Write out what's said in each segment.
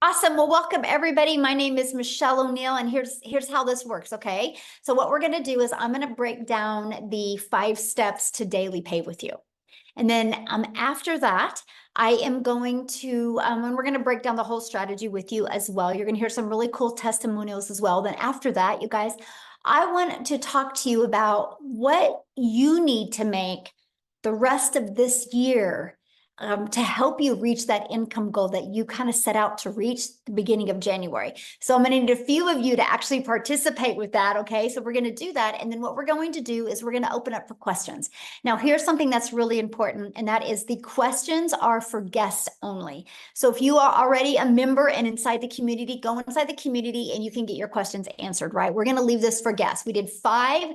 Awesome. Well, welcome everybody. My name is Michelle O'Neill, and here's how this works, okay? So what we're going to do is I'm going to break down the 5 steps to daily pay with you. And then after that, I am going to, and we're going to break down the whole strategy with you as well. You're going to hear some really cool testimonials as well. Then after that, you guys, I want to talk to you about what you need to make the rest of this year to help you reach that income goal that you kind of set out to reach the beginning of January. So I'm going to need a few of you to actually participate with that. Okay. So we're going to do that. And then what we're going to do is we're going to open up for questions. Now, here's something that's really important, and that is the questions are for guests only. So if you are already a member and inside the community, go inside the community and you can get your questions answered, right? We're going to leave this for guests. We did 5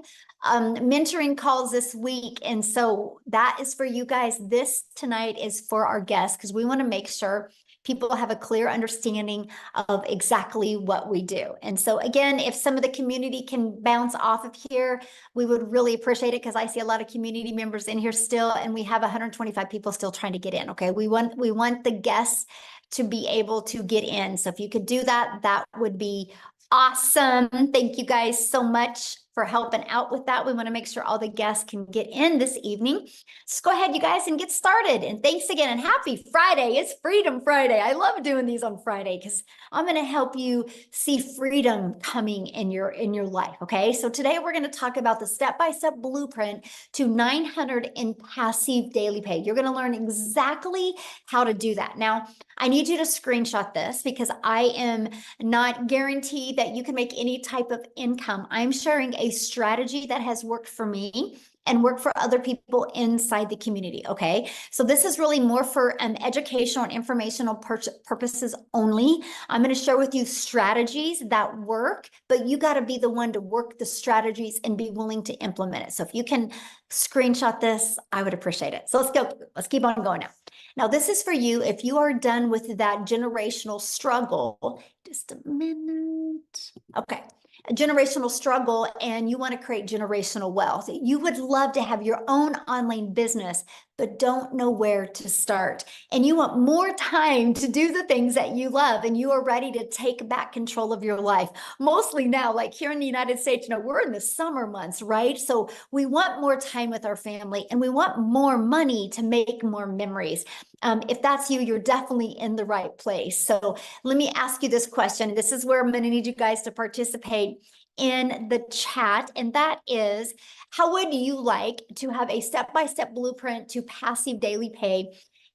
mentoring calls this week. And so that is for you guys. This tonight is for our guests because we want to make sure people have a clear understanding of exactly what we do. And so again, if some of the community can bounce off of here, we would really appreciate it because I see a lot of community members in here still, and we have 125 people still trying to get in. Okay. We want the guests to be able to get in. So if you could do that, that would be awesome. Thank you guys so much for helping out with that. We want to make sure all the guests can get in this evening. So go ahead, you guys, and get started. And thanks again, and happy Friday. It's Freedom Friday. I love doing these on Friday because I'm going to help you see freedom coming in your life. Okay. So today we're going to talk about the step-by-step blueprint to 900 in passive daily pay. You're going to learn exactly how to do that. Now, I need you to screenshot this because I am not guaranteed that you can make any type of income. I'm sharing a strategy that has worked for me and work for other people inside the community. Okay. So this is really more for educational and informational purposes only. I'm going to share with you strategies that work, but you got to be the one to work the strategies and be willing to implement it. So if you can screenshot this, I would appreciate it. So let's go. Let's keep on going now. Now, this is for you if you are done with that generational struggle. Just a minute. Okay. A generational struggle, and you want to create generational wealth. You would love to have your own online business, but don't know where to start. And you want more time to do the things that you love, and you are ready to take back control of your life. Mostly now, like here in the United States, we're in the summer months, right? So we want more time with our family, and we want more money to make more memories. If that's you, you're definitely in the right place. So let me ask you this question. This is where I'm going to need you guys to participate in the chat. And that is, how would you like to have a step-by-step blueprint to passive daily pay?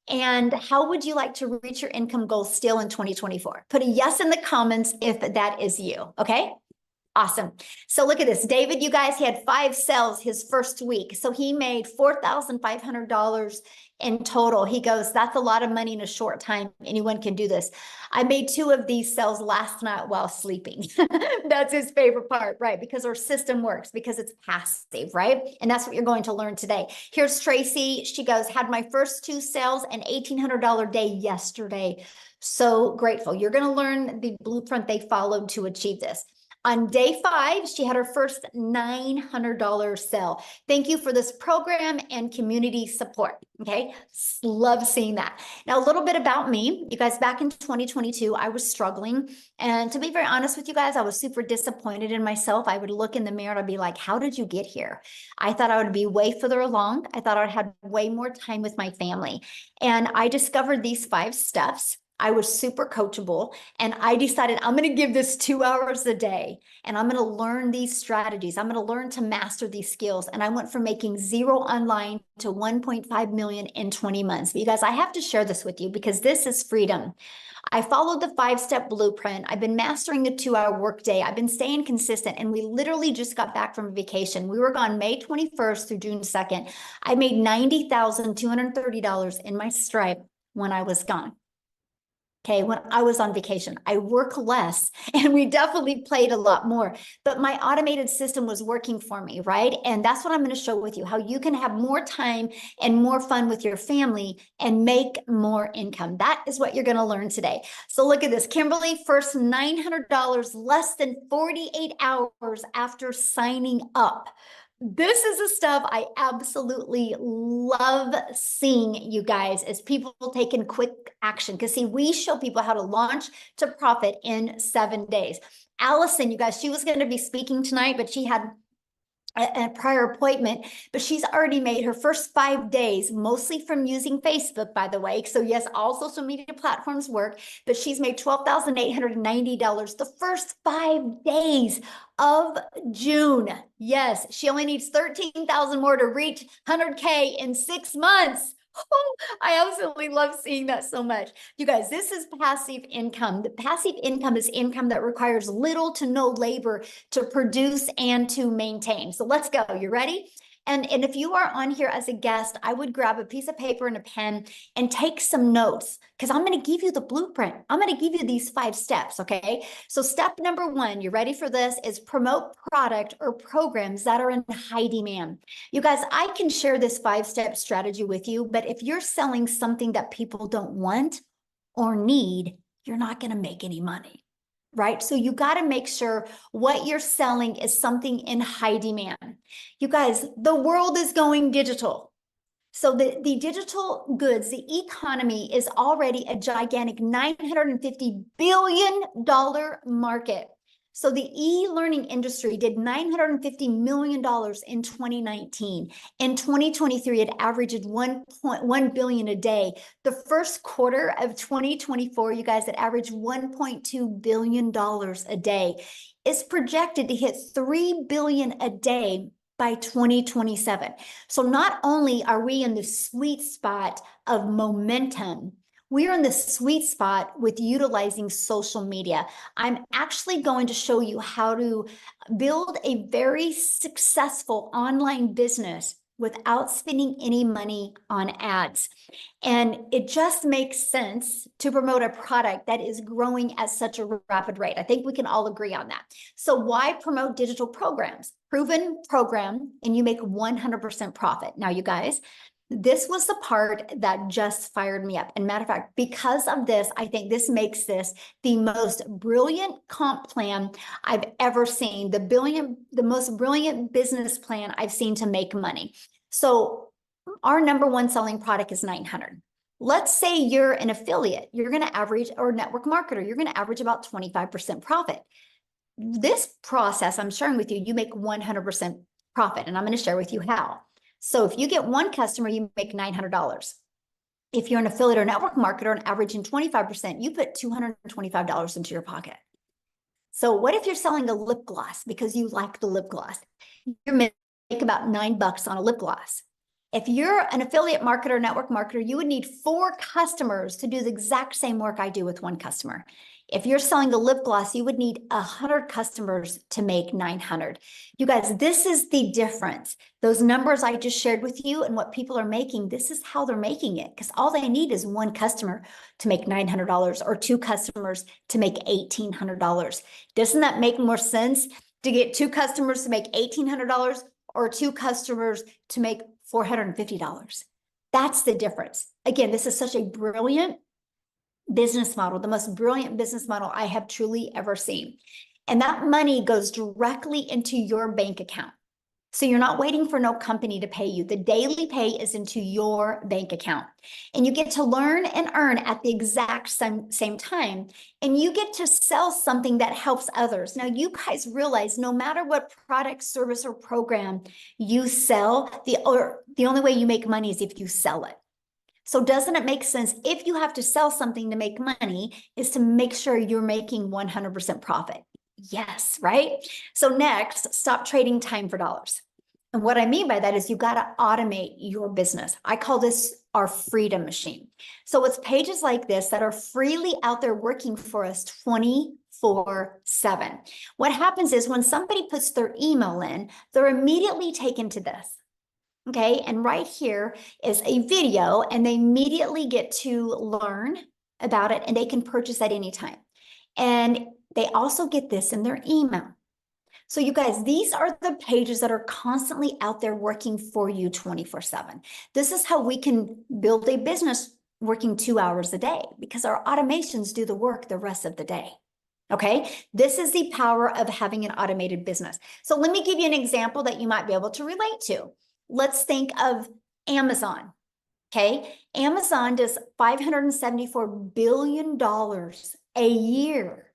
And how would you like to reach your income goals still in 2024? Put a yes in the comments if that is you. Okay. Awesome. So look at this. David, you guys, he had 5 sales his first week. So he made $4,500 in total. He goes, that's a lot of money in a short time. Anyone can do this. I made 2 of these sales last night while sleeping. That's his favorite part, right? Because our system works, because it's passive, right? And that's what you're going to learn today. Here's Tracy. She goes, had my first 2 sales and $1,800 day yesterday. So grateful. You're going to learn the blueprint they followed to achieve this. On day 5, she had her first $900 sale. Thank you for this program and community support. Okay. Love seeing that. Now, a little bit about me. You guys, back in 2022, I was struggling. And to be very honest with you guys, I was super disappointed in myself. I would look in the mirror and I'd be like, how did you get here? I thought I would be way further along. I thought I'd have way more time with my family. And I discovered these 5 steps. I was super coachable, and I decided I'm going to give this 2 hours a day, and I'm going to learn these strategies. I'm going to learn to master these skills. And I went from making 0 online to 1.5 million in 20 months. But you guys, I have to share this with you because this is freedom. I followed the 5-step blueprint. I've been mastering the 2-hour workday. I've been staying consistent, and we literally just got back from vacation. We were gone May 21st through June 2nd. I made $90,230 in my Stripe when I was gone. Okay, when I was on vacation, I work less, and we definitely played a lot more, but my automated system was working for me, right? And that's what I'm going to show with you, how you can have more time and more fun with your family and make more income. That is what you're going to learn today. So look at this. Kimberly, first $900 less than 48 hours after signing up. This is the stuff I absolutely love seeing, you guys, as people taking quick action. Because see, we show people how to launch to profit in 7 days. Allison, you guys, she was going to be speaking tonight, but she had a prior appointment, but she's already made her first 5 days, mostly from using Facebook, by the way. So yes, all social media platforms work, but she's made $12,890 the first 5 days of June. Yes, she only needs 13,000 more to reach 100K in 6 months. Oh, I absolutely love seeing that so much. You guys, this is passive income. The passive income is income that requires little to no labor to produce and to maintain. So let's go. You ready? And if you are on here as a guest, I would grab a piece of paper and a pen and take some notes, because I'm going to give you the blueprint. I'm going to give you these 5 steps. Okay. So step number 1, you ready for this, is promote product or programs that are in high demand. You guys, I can share this 5-step strategy with you, but if you're selling something that people don't want or need, you're not going to make any money. Right? So you got to make sure what you're selling is something in high demand. You guys, the world is going digital. So the digital goods, the economy is already a gigantic $950 billion market. So the e-learning industry did $950 million in 2019. In 2023, it averaged 1.1 billion a day. The first quarter of 2024, you guys, it averaged $1.2 billion a day. It's projected to hit 3 billion a day by 2027. So not only are we in the sweet spot of momentum, we are in the sweet spot with utilizing social media. I'm actually going to show you how to build a very successful online business without spending any money on ads. And it just makes sense to promote a product that is growing at such a rapid rate. I think we can all agree on that. So why promote digital programs? Proven program, and you make 100% profit. Now, you guys, this was the part that just fired me up. And matter of fact, because of this, I think this makes this the most brilliant comp plan I've ever seen, the most brilliant business plan I've seen to make money. So our number 1 selling product is 900. Let's say you're an affiliate, you're going to average, or a network marketer, you're going to average about 25% profit. This process I'm sharing with you, you make 100% profit, and I'm going to share with you how. So if you get 1 customer, you make $900. If you're an affiliate or network marketer and averaging 25%, you put $225 into your pocket. So what if you're selling a lip gloss because you like the lip gloss? You make about $9 on a lip gloss. If you're an affiliate marketer, network marketer, you would need 4 customers to do the exact same work I do with 1 customer. If you're selling a lip gloss, you would need 100 customers to make 900. You guys, this is the difference. Those numbers I just shared with you and what people are making, this is how they're making it, because all they need is 1 customer to make $900 or 2 customers to make $1,800. Doesn't that make more sense to get 2 customers to make $1,800 or 2 customers to make $450? That's the difference. Again, this is such a brilliant business model, the most brilliant business model I have truly ever seen. And that money goes directly into your bank account. So you're not waiting for no company to pay you. The daily pay is into your bank account. And you get to learn and earn at the exact same time. And you get to sell something that helps others. Now, you guys realize no matter what product, service, or program you sell, the only way you make money is if you sell it. So doesn't it make sense, if you have to sell something to make money, is to make sure you're making 100% profit? Yes, right? So next, stop trading time for dollars. And what I mean by that is you got to automate your business. I call this our freedom machine. So it's pages like this that are freely out there working for us 24/7. What happens is when somebody puts their email in, they're immediately taken to this. Okay, and right here is a video, and they immediately get to learn about it, and they can purchase at any time. And they also get this in their email. So you guys, these are the pages that are constantly out there working for you 24/7. This is how we can build a business working 2 hours a day, because our automations do the work the rest of the day. Okay, this is the power of having an automated business. So let me give you an example that you might be able to relate to. Let's think of Amazon. Okay, Amazon does $574 billion a year.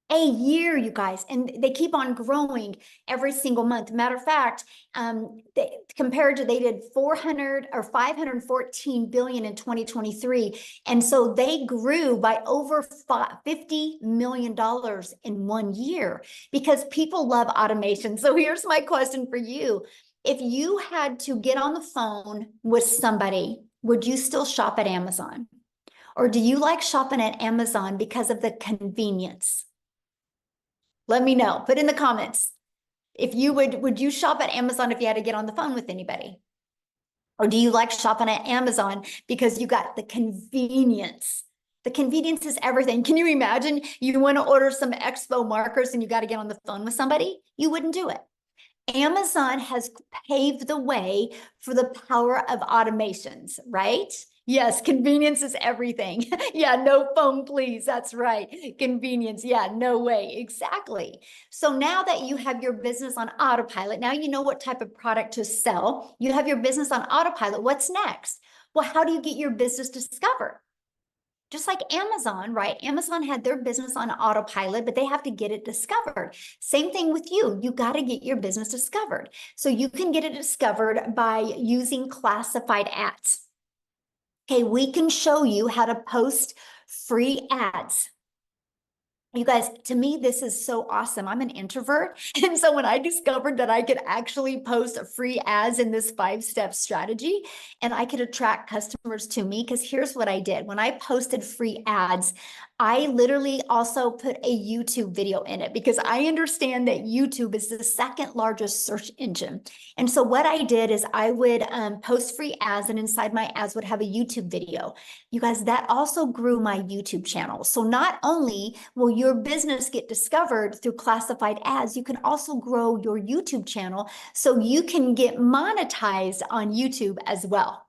A year, you guys, and they keep on growing every single month. Matter of fact, they did 400 or 514 billion in 2023, and so they grew by over $50 million in 1 year because people love automation. So here's my question for you: if you had to get on the phone with somebody, would you still shop at Amazon, or do you like shopping at Amazon because of the convenience? Let me know. Put in the comments. If you would you shop at Amazon if you had to get on the phone with anybody? Or do you like shopping at Amazon because you got the convenience? The convenience is everything. Can you imagine you want to order some expo markers and you got to get on the phone with somebody? You wouldn't do it. Amazon has paved the way for the power of automations, right? Yes, convenience is everything. Yeah, no phone, please. That's right. Convenience. Yeah, no way. Exactly. So now that you have your business on autopilot, now you know what type of product to sell. You have your business on autopilot. What's next? Well, how do you get your business discovered? Just like Amazon, right? Amazon had their business on autopilot, but they have to get it discovered. Same thing with you. You got to get your business discovered. So you can get it discovered by using classified ads. Okay, we can show you how to post free ads. You guys, to me, this is so awesome. I'm an introvert. And so when I discovered that I could actually post free ads in this 5-step strategy and I could attract customers to me, because here's what I did. When I posted free ads, I literally also put a YouTube video in it because I understand that YouTube is the second largest search engine. And so what I did is I would post free ads, and inside my ads would have a YouTube video. You guys, that also grew my YouTube channel. So not only will your business get discovered through classified ads, you can also grow your YouTube channel so you can get monetized on YouTube as well.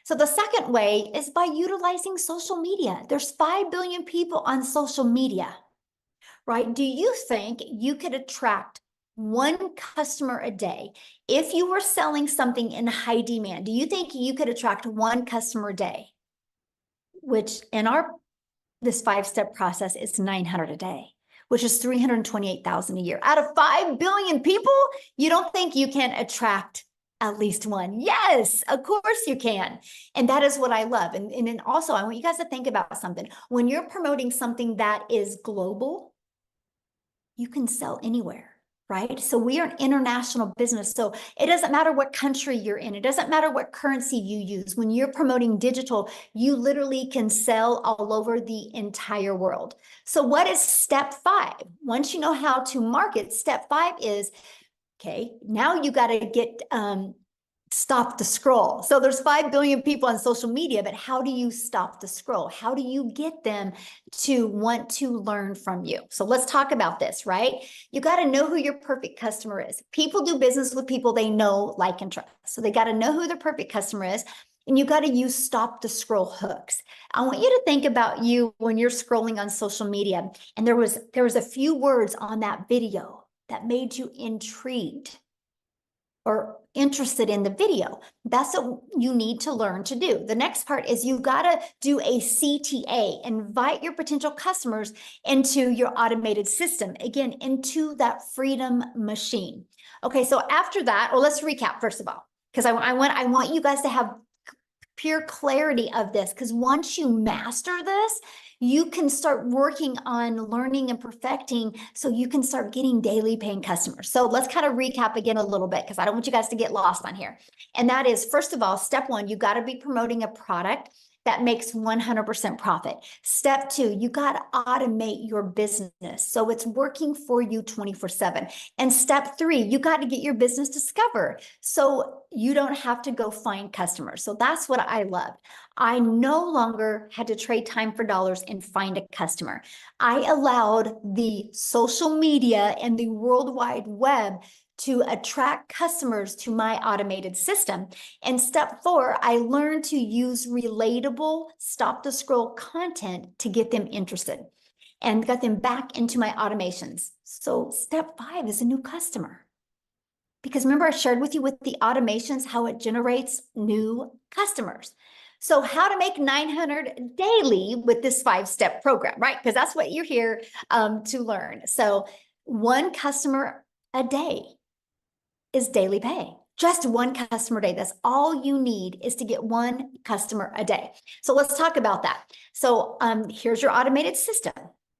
So the second way is by utilizing social media. There's 5 billion people on social media, right? Do you think you could attract one customer a day? If you were selling something in high demand, do you think you could attract one customer a day? Which in this 5-step process is 900 a day, which is 328,000 a year. Out of 5 billion people, you don't think you can attract at least one? Yes, of course you can. And that is what I love. And then also, I want you guys to think about something. When you're promoting something that is global, you can sell anywhere, right? So we are an international business. So it doesn't matter what country you're in. It doesn't matter what currency you use. When you're promoting digital, you literally can sell all over the entire world. So what is step 5? Once you know how to market, step 5 is, okay, now you got to get stop the scroll. So there's 5 billion people on social media, but how do you stop the scroll? How do you get them to want to learn from you? So let's talk about this, right? You got to know who your perfect customer is. People do business with people they know, like, and trust. So they got to know who their perfect customer is. And you got to use stop the scroll hooks. I want you to think about you when you're scrolling on social media, and there was a few words on that video that made you intrigued or interested in the video. That's what you need to learn to do. The next part is you got to do a CTA, invite your potential customers into your automated system, again, into that freedom machine. Okay, so after that, well, let's recap first of all, because I want you guys to have pure clarity of this, because once you master this, you can start working on learning and perfecting so you can start getting daily paying customers. So let's kind of recap again a little bit, because I don't want you guys to get lost on here. And that is, first of all, step 1, you got to be promoting a product that makes 100% profit. Step 2, you got to automate your business so it's working for you 24/7. And step 3, you got to get your business discovered so you don't have to go find customers. So that's what I loved. I no longer had to trade time for dollars and find a customer. I allowed the social media and the World Wide Web to attract customers to my automated system. And step 4, I learned to use relatable stop the scroll content to get them interested. and got them back into my automations. So step 5 is a new customer. Because remember, I shared with you with the automations how it generates new customers. So how to make 900 daily with this 5-step program, right? Because that's what you're here to learn. So one customer a day is daily pay. Just one customer a day. That's all you need, is to get one customer a day. So let's talk about that. So here's your automated system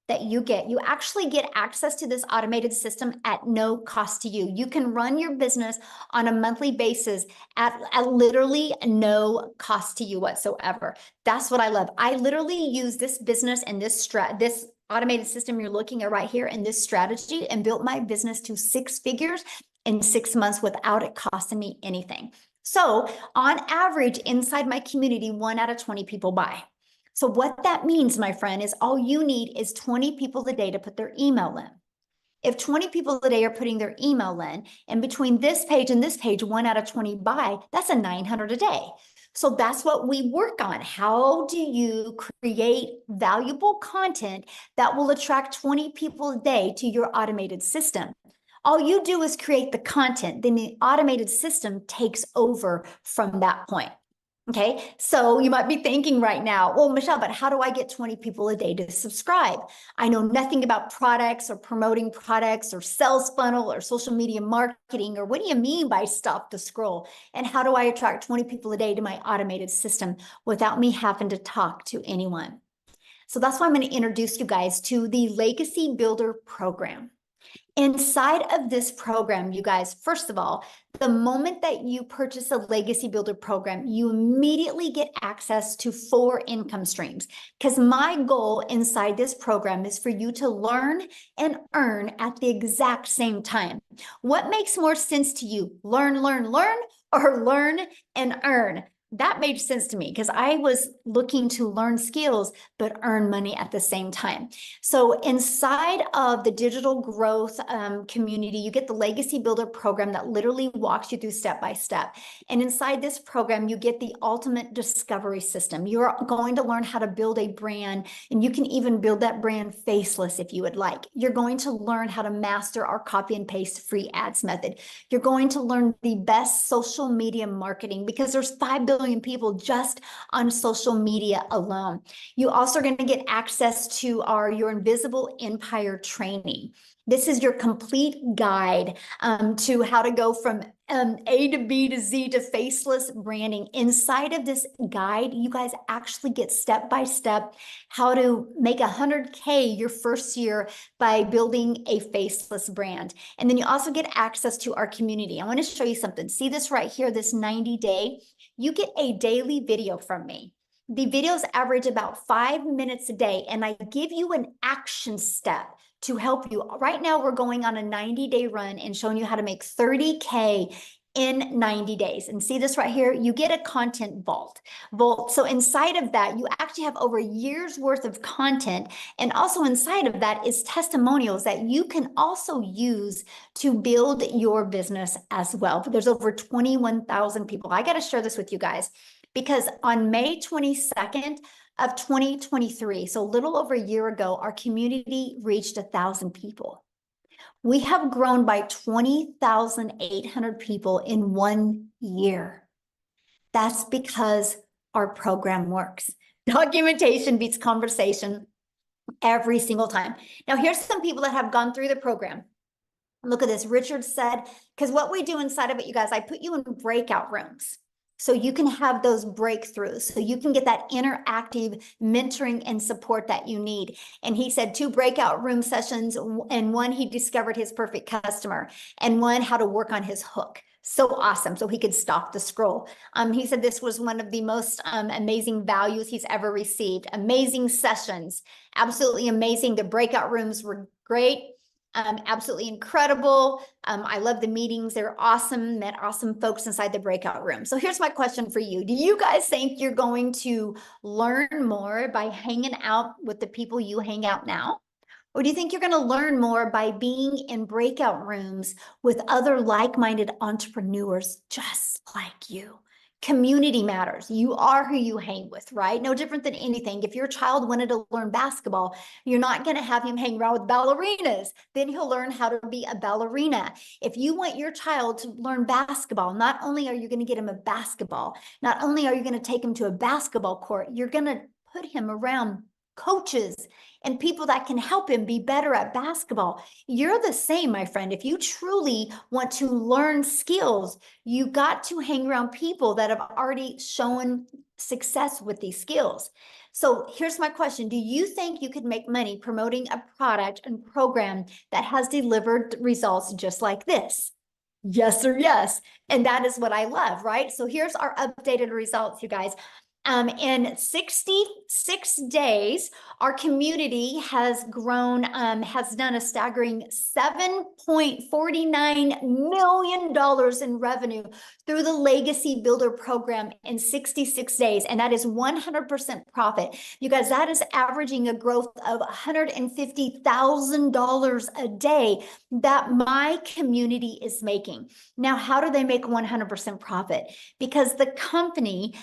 that you get. You actually get access to this automated system at no cost to you. You can run your business on a monthly basis at literally no cost to you whatsoever. That's what I love. I literally use this business and this automated system you're looking at right here, and this strategy, and built my business to 6 figures in 6 months without it costing me anything. So on average, inside my community, 1 out of 20 people buy. So what that means, my friend, is all you need is 20 people a day to put their email in. If 20 people a day are putting their email in, and between this page and this page, 1 out of 20 buy, that's a 900 a day. So that's what we work on. How do you create valuable content that will attract 20 people a day to your automated system? All you do is create the content, then the automated system takes over from that point. Okay, so you might be thinking right now, well, Michelle, but how do I get 20 people a day to subscribe? I know nothing about products or promoting products or sales funnel or social media marketing, or what do you mean by stop the scroll? And how do I attract 20 people a day to my automated system without me having to talk to anyone? So that's why I'm going to introduce you guys to the Legacy Builder program. Inside of this program, you guys, first of all, the moment that you purchase a Legacy Builder program, you immediately get access to 4 income streams. Because my goal inside this program is for you to learn and earn at the exact same time. What makes more sense to you? Learn, or learn and earn? That made sense to me because I was looking to learn skills, but earn money at the same time. So inside of the digital growth community, you get the Legacy Builder program that literally walks you through step by step. And inside this program, you get the ultimate discovery system. You're going to learn how to build a brand, and you can even build that brand faceless if you would like. You're going to learn how to master our copy and paste free ads method. You're going to learn the best social media marketing, because there's 5 billion people just on social media alone. You also are going to get access to your Invisible Empire training. This is your complete guide to how to go from A to B to Z to faceless branding. Inside of this guide, you guys actually get step-by-step how to make 100K your first year by building a faceless brand. And then you also get access to our community. I want to show you something. See this right here, this 90-day? You get a daily video from me. The videos average about 5 minutes a day, and I give you an action step to help you. Right now, we're going on a 90-day run and showing you how to make 30K in 90 days. And see this right here? You get a content vault. So inside of that, you actually have over a year's worth of content. And also inside of that is testimonials that you can also use to build your business as well. There's over 21,000 people. I got to share this with you guys, because on May 22nd of 2023, so a little over a year ago, our community reached 1,000 people. We have grown by 20,800 people in 1 year. That's because our program works. Documentation beats conversation every single time. Now, here's some people that have gone through the program. Look at this. Richard said, because what we do inside of it, you guys, I put you in breakout rooms, so you can have those breakthroughs, so you can get that interactive mentoring and support that you need. And he said 2 breakout room sessions, and 1, he discovered his perfect customer, and 1, how to work on his hook. So awesome. So he could stop the scroll. He said this was one of the most amazing values he's ever received. Amazing sessions. Absolutely amazing. The breakout rooms were great. Absolutely incredible. I love the meetings. They're awesome. Met awesome folks inside the breakout room. So here's my question for you. Do you guys think you're going to learn more by hanging out with the people you hang out now? Or do you think you're going to learn more by being in breakout rooms with other like-minded entrepreneurs just like you? Community matters. You are who you hang with, right? No different than anything. If your child wanted to learn basketball, you're not going to have him hang around with ballerinas. Then he'll learn how to be a ballerina. If you want your child to learn basketball, not only are you going to get him a basketball, not only are you going to take him to a basketball court, you're going to put him around coaches and people that can help him be better at basketball. You're the same, my friend. If you truly want to learn skills, you got to hang around people that have already shown success with these skills. So here's my question. Do you think you could make money promoting a product and program that has delivered results just like this? Yes or yes. And that is what I love, right? So here's our updated results, you guys. In 66 days, our community has grown, has done a staggering $7.49 million in revenue through the Legacy Builder program in 66 days. And that is 100% profit. You guys, that is averaging a growth of $150,000 a day that my community is making. Now, how do they make 100% profit? Because the company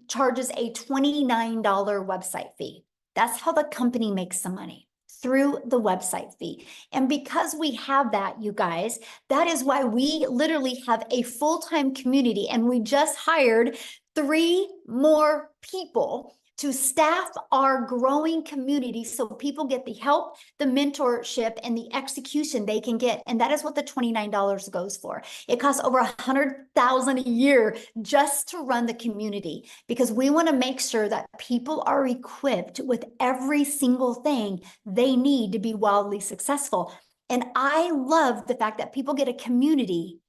charges a $29 website fee. That's how the company makes some money, through the website fee. And because we have that, you guys, that is why we literally have a full-time community, and we just hired 3 more people to staff our growing community so people get the help, the mentorship, and the execution they can get. And that is what the $29 goes for. It costs over $100,000 a year just to run the community, because we want to make sure that people are equipped with every single thing they need to be wildly successful. And I love the fact that people get a community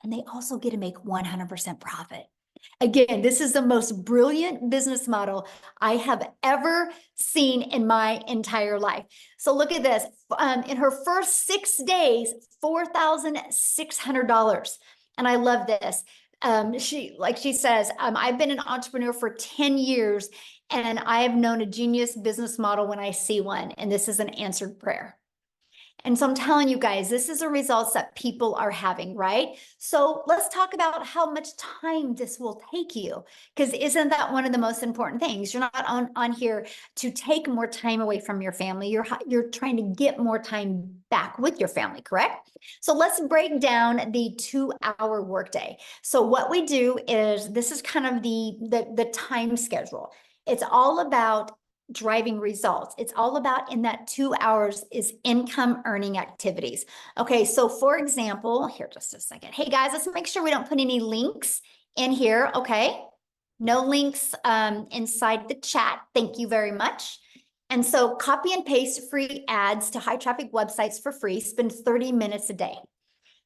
and they also get to make 100% profit. Again, this is the most brilliant business model I have ever seen in my entire life. So look at this. In her first 6 days, $4,600. And I love this. She says, I've been an entrepreneur for 10 years, and I have known a genius business model when I see one. And this is an answered prayer. And so I'm telling you guys, this is the results that people are having, right? So let's talk about how much time this will take you, because isn't that one of the most important things? You're not on here to take more time away from your family. You're trying to get more time back with your family, correct? So let's break down the 2-hour workday. So what we do is, this is kind of the time schedule. It's all about driving results. It's all about, in that 2 hours, is income earning activities. Okay, so for example, here, just a second. Hey guys, let's make sure we don't put any links in here. Okay, no links inside the chat. Thank you very much. And so copy and paste free ads to high traffic websites for free. Spend 30 minutes a day.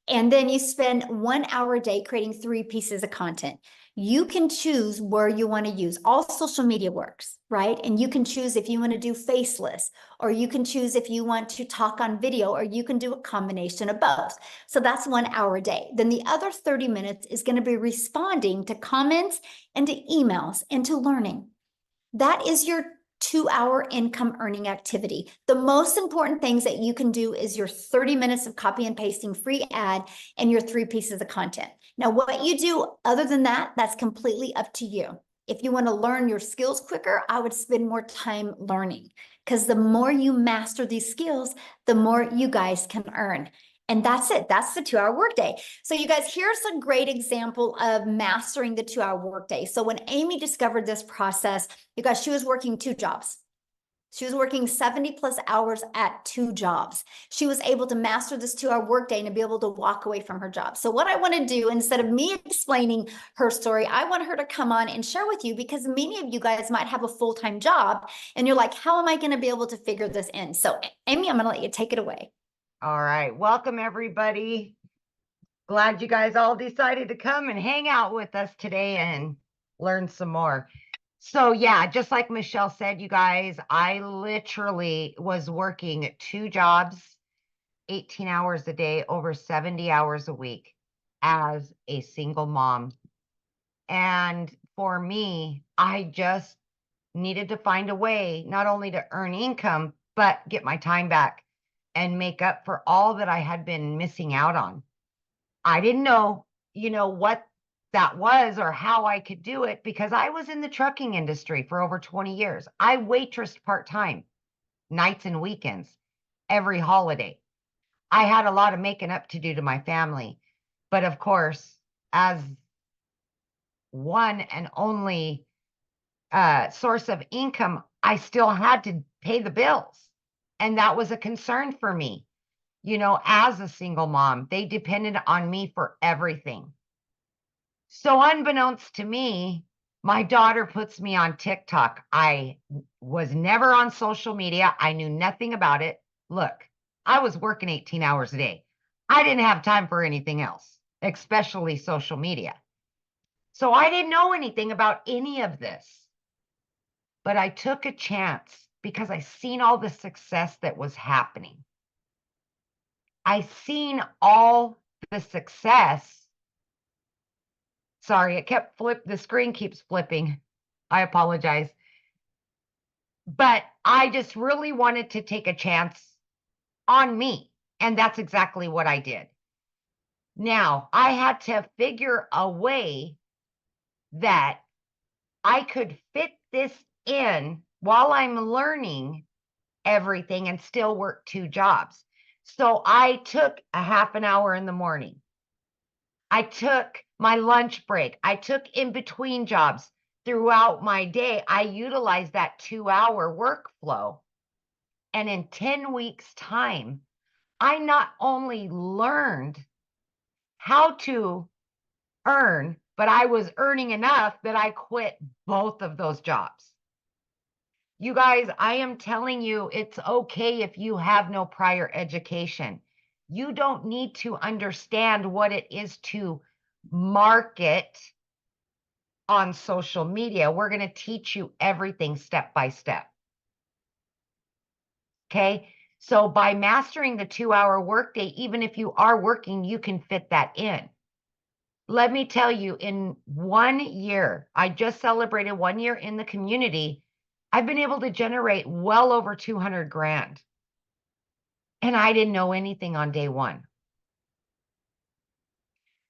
And then you spend 1 hour a day creating 3 pieces of content. You can choose where you want to use. All social media works, right? And you can choose if you want to do faceless, or you can choose if you want to talk on video, or you can do a combination of both. So that's 1 hour a day. Then the other 30 minutes is going to be responding to comments and to emails and to learning. That is your 2-hour income earning activity. The most important things that you can do is your 30 minutes of copy and pasting free ad and your 3 pieces of content. Now, what you do other than that, that's completely up to you. If you want to learn your skills quicker, I would spend more time learning, because the more you master these skills, the more you guys can earn. And that's it. That's the 2-hour workday. So you guys, here's a great example of mastering the 2-hour workday. So when Amy discovered this process, you guys, she was working 2 jobs. She was working 70 plus hours at 2 jobs. She was able to master this 2-hour workday and to be able to walk away from her job. So what I want to do, instead of me explaining her story, I want her to come on and share with you, because many of you guys might have a full-time job and you're like, how am I going to be able to figure this in? So Amy, I'm going to let you take it away. All right. Welcome, everybody. Glad you guys all decided to come and hang out with us today and learn some more. So yeah, just like Michelle said, you guys, I literally was working 2 jobs, 18 hours a day, over 70 hours a week as a single mom. And for me, I just needed to find a way not only to earn income, but get my time back and make up for all that I had been missing out on. I didn't know, what that was or how I could do it, because I was in the trucking industry for over 20 years. I waitressed part-time, nights and weekends, every holiday. I had a lot of making up to do to my family. But of course, as one and only source of income, I still had to pay the bills. And that was a concern for me. You know, as a single mom, they depended on me for everything. So unbeknownst to me, my daughter puts me on TikTok. I was never on social media. I knew nothing about it. Look, I was working 18 hours a day. I didn't have time for anything else, especially social media. So I didn't know anything about any of this. But I took a chance because I seen all the success that was happening. I seen all the success. Sorry, the screen keeps flipping. I apologize. But I just really wanted to take a chance on me. And that's exactly what I did. Now, I had to figure a way that I could fit this in while I'm learning everything and still work 2 jobs. So I took a half an hour in the morning. I took my lunch break. I took in between jobs throughout my day. I utilized that 2-hour workflow. And in 10 weeks' time, I not only learned how to earn, but I was earning enough that I quit both of those jobs. You guys, I am telling you, it's okay if you have no prior education. You don't need to understand what it is to market on social media. We're going to teach you everything step by step. Okay. So by mastering the 2-hour workday, even if you are working, you can fit that in. Let me tell you, in 1 year, I just celebrated 1 year in the community. I've been able to generate well over 200 grand. And I didn't know anything on day one.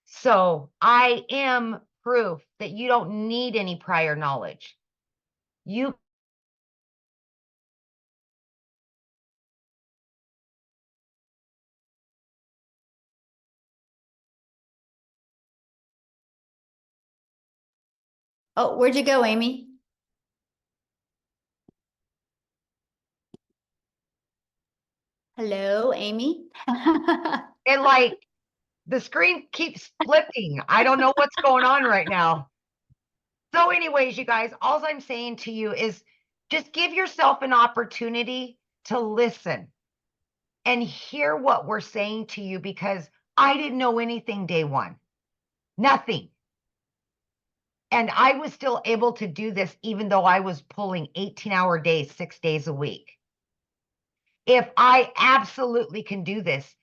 So I am proof that you don't need any prior knowledge. You Oh, where'd you go, Amy? Hello, Amy? and like the screen keeps flipping. I don't know what's going on right now. So anyways, you guys, all I'm saying to you is just give yourself an opportunity to listen and hear what we're saying to you, because I didn't know anything day one, nothing. And I was still able to do this even though I was pulling 18-hour days, 6 days a week. If I absolutely can do this,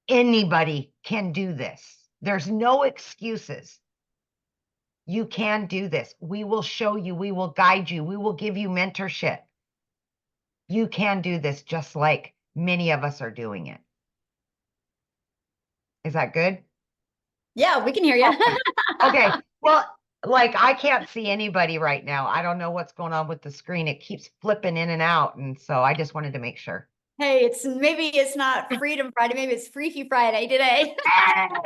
anybody can do this. There's no excuses. You can do this. We will show you, we will guide you, we will give you mentorship. You can do this just like many of us are doing it. Is that good? Yeah, we can hear you. Okay. Well, like I can't see anybody right now. I don't know what's going on with the screen. It keeps flipping in and out. And so I just wanted to make sure. Hey, maybe it's not Freedom Friday, maybe it's Freaky Friday today.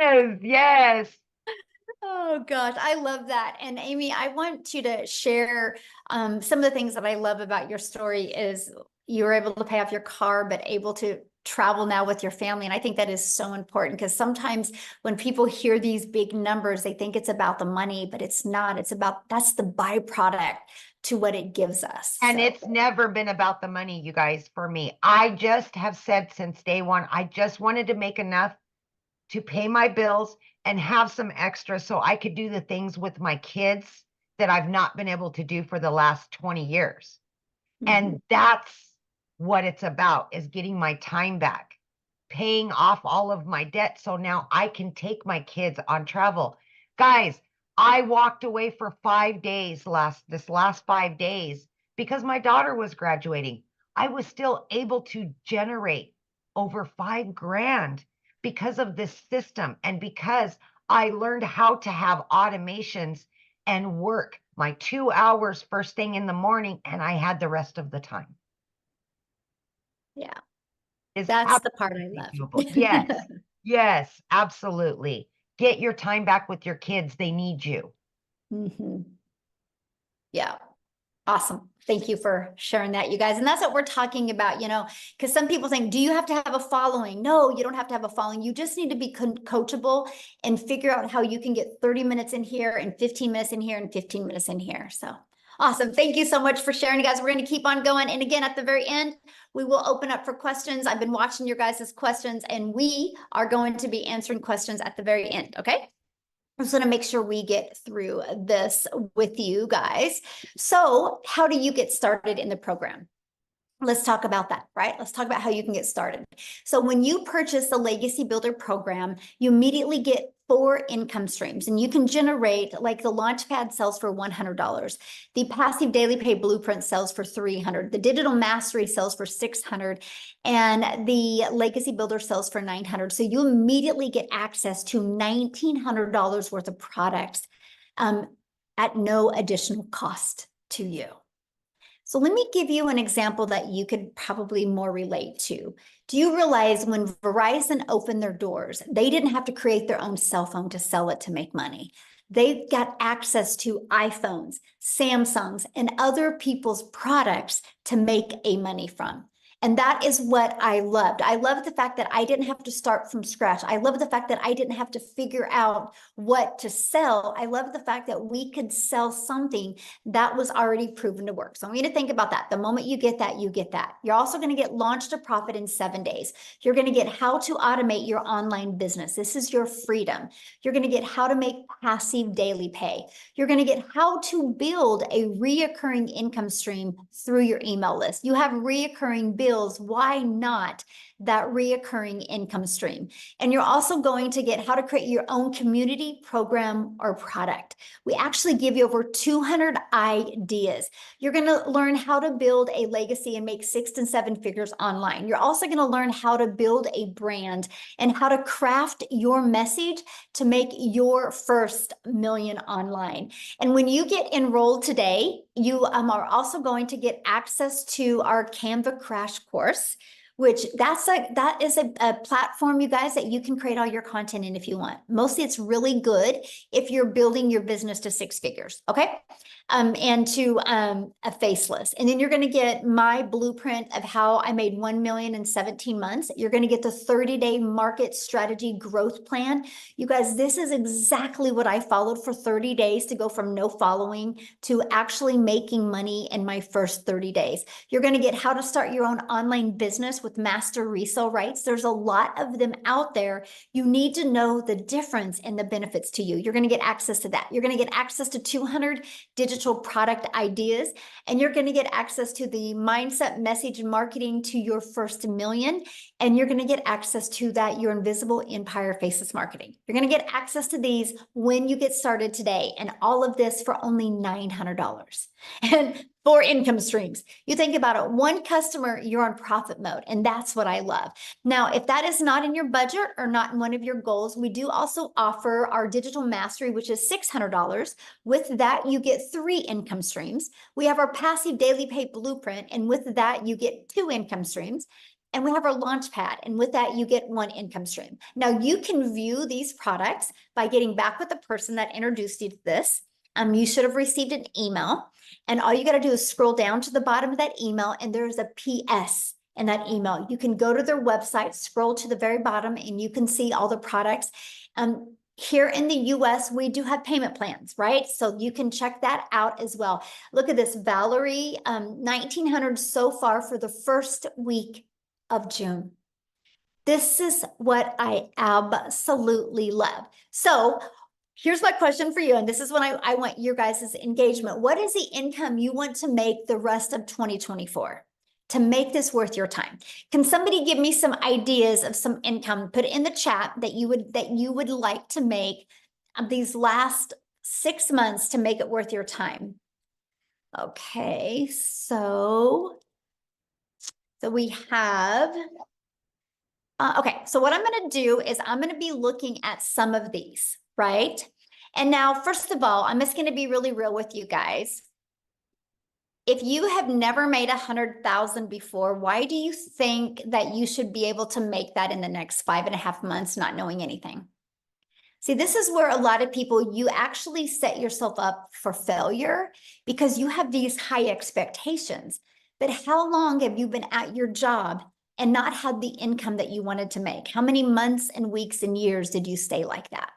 Yes, yes. Oh gosh, I love that. And Amy, I want you to share some of the things that I love about your story is you were able to pay off your car, but able to travel now with your family. And I think that is so important because sometimes when people hear these big numbers, they think it's about the money, but it's not. It's about, that's the byproduct to what it gives us. And it's never been about the money, you guys, for me. I just have said since day one, I just wanted to make enough to pay my bills and have some extra so I could do the things with my kids that I've not been able to do for the last 20 years. And that's what it's about, is getting my time back, paying off all of my debt. So now I can take my kids on travel. Guys, I walked away for 5 days this last 5 days because my daughter was graduating. I was still able to generate over 5 grand because of this system and because I learned how to have automations and work my 2 hours first thing in the morning, and I had the rest of the time. Yeah, Is that's the part I absolutely doable. love. Yes, yes, absolutely. Get your time back with your kids. They need you. Mhm. Yeah. Awesome. Thank you for sharing that, you guys. And that's what we're talking about, you know, because some people think, do you have to have a following? No, you don't have to have a following. You just need to be coachable and figure out how you can get 30 minutes in here and 15 minutes in here and 15 minutes in here. So awesome. Thank you so much for sharing, you guys. We're going to keep on going. And again, at the very end, we will open up for questions. I've been watching your guys' questions, and we are going to be answering questions at the very end. Okay. I'm just going to make sure we get through this with you guys. So, how do you get started in the program? Let's talk about that, right? Let's talk about how you can get started. So when you purchase the Legacy Builder program, you immediately get 4 income streams, and you can generate, like, the Launchpad sells for $100. The Passive Daily Pay Blueprint sells for $300. The Digital Mastery sells for $600, and the Legacy Builder sells for $900. So you immediately get access to $1,900 worth of products at no additional cost to you. So let me give you an example that you could probably more relate to. Do you realize when Verizon opened their doors, they didn't have to create their own cell phone to sell it to make money? They got access to iPhones, Samsungs, and other people's products to make a money from. And that is what I loved. I loved the fact that I didn't have to start from scratch. I love the fact that I didn't have to figure out what to sell. I love the fact that we could sell something that was already proven to work. So I want you to think about that. The moment you get that, you get that. You're also going to get Launch to Profit in 7 days. You're going to get how to automate your online business. This is your freedom. You're going to get how to make passive daily pay. You're going to get how to build a reoccurring income stream through your email list. You have reoccurring bills. Why not that reoccurring income stream? And you're also going to get how to create your own community, program, or product. We actually give you over 200 ideas. You're going to learn how to build a legacy and make 6 and 7 figures online. You're also going to learn how to build a brand and how to craft your message to make your first million online. And when you get enrolled today, you are also going to get access to our Canva Crash Course, which that is a platform, you guys, that you can create all your content in if you want. Mostly it's really good if you're building your business to 6 figures, okay? And to a faceless. And then you're going to get my blueprint of how I made 1 million in 17 months. You're going to get the 30-day market strategy growth plan. You guys, this is exactly what I followed for 30 days to go from no following to actually making money in my first 30 days. You're going to get how to start your own online business with master resale rights. There's a lot of them out there. You need to know the difference and the benefits to you. You're going to get access to that. You're going to get access to 200 digital product ideas, and you're going to get access to the mindset message marketing to your first million. And you're going to get access to that your invisible empire faceless marketing. You're going to get access to these when you get started today, and all of this for only $900. And 4 income streams. You think about it, 1 customer, you're on profit mode. And that's what I love. Now, if that is not in your budget or not in one of your goals, we do also offer our digital mastery, which is $600. With that, you get 3 income streams. We have our passive daily pay blueprint. And with that, you get 2 income streams. And we have our Launchpad, and with that, you get 1 income stream. Now, you can view these products by getting back with the person that introduced you to this. You should have received an email, and all you got to do is scroll down to the bottom of that email, and there's a PS in that email. You can go to their website, scroll to the very bottom, and you can see all the products. Here in the US, we do have payment plans, right? So you can check that out as well. Look at this, Valerie, 1,900 so far for the first week of June. This is what I absolutely love. So here's my question for you, and this is when I want your guys' engagement. What is the income you want to make the rest of 2024 to make this worth your time? Can somebody give me some ideas of some income? Put it in the chat that you would like to make these last 6 months to make it worth your time. Okay, so we have. Okay, so what I'm going to do is I'm going to be looking at some of these. right? And now, first of all, I'm just going to be really real with you guys. If you have never made 100,000 before, why do you think that you should be able to make that in the next 5.5 months, not knowing anything? See, this is where a lot of people, you actually set yourself up for failure because you have these high expectations. But how long have you been at your job and not had the income that you wanted to make? How many months and weeks and years did you stay like that?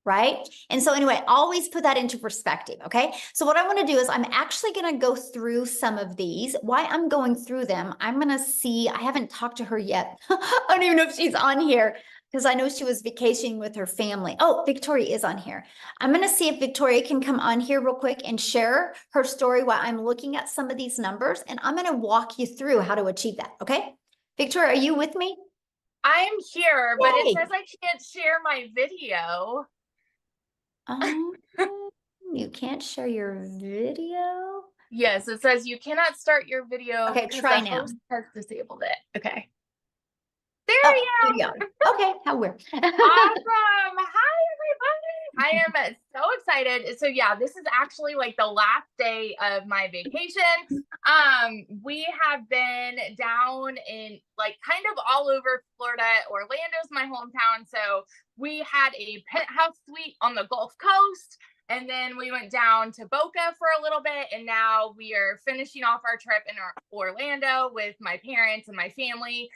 Right? And so anyway, always put that into perspective, okay? So what I want to do is I'm actually going to go through some of these. Why I'm going through them, I'm going to see, I haven't talked to her yet. I don't even know if she's on here because I know she was vacationing with her family. Oh, Victoria is on here. I'm going to see if Victoria can come on here real quick and share her story while I'm looking at some of these numbers, and I'm going to walk you through how to achieve that, okay? Victoria, are you with me? I'm here, but it Yay. says I can't share my video. Um, you can't share your video? Yes, it says you cannot start your video Okay, because try the now. host has disabled it. Okay. There Oh, you here you are. Okay, how weird. Awesome. Hi, everybody. I am so excited. So yeah, this is actually like the last day of my vacation. We have been down in like kind of all over Florida. Orlando's my hometown. So we had a penthouse suite on the Gulf Coast. And then we went down to Boca for a little bit. And now we are finishing off our trip in Orlando with my parents and my family.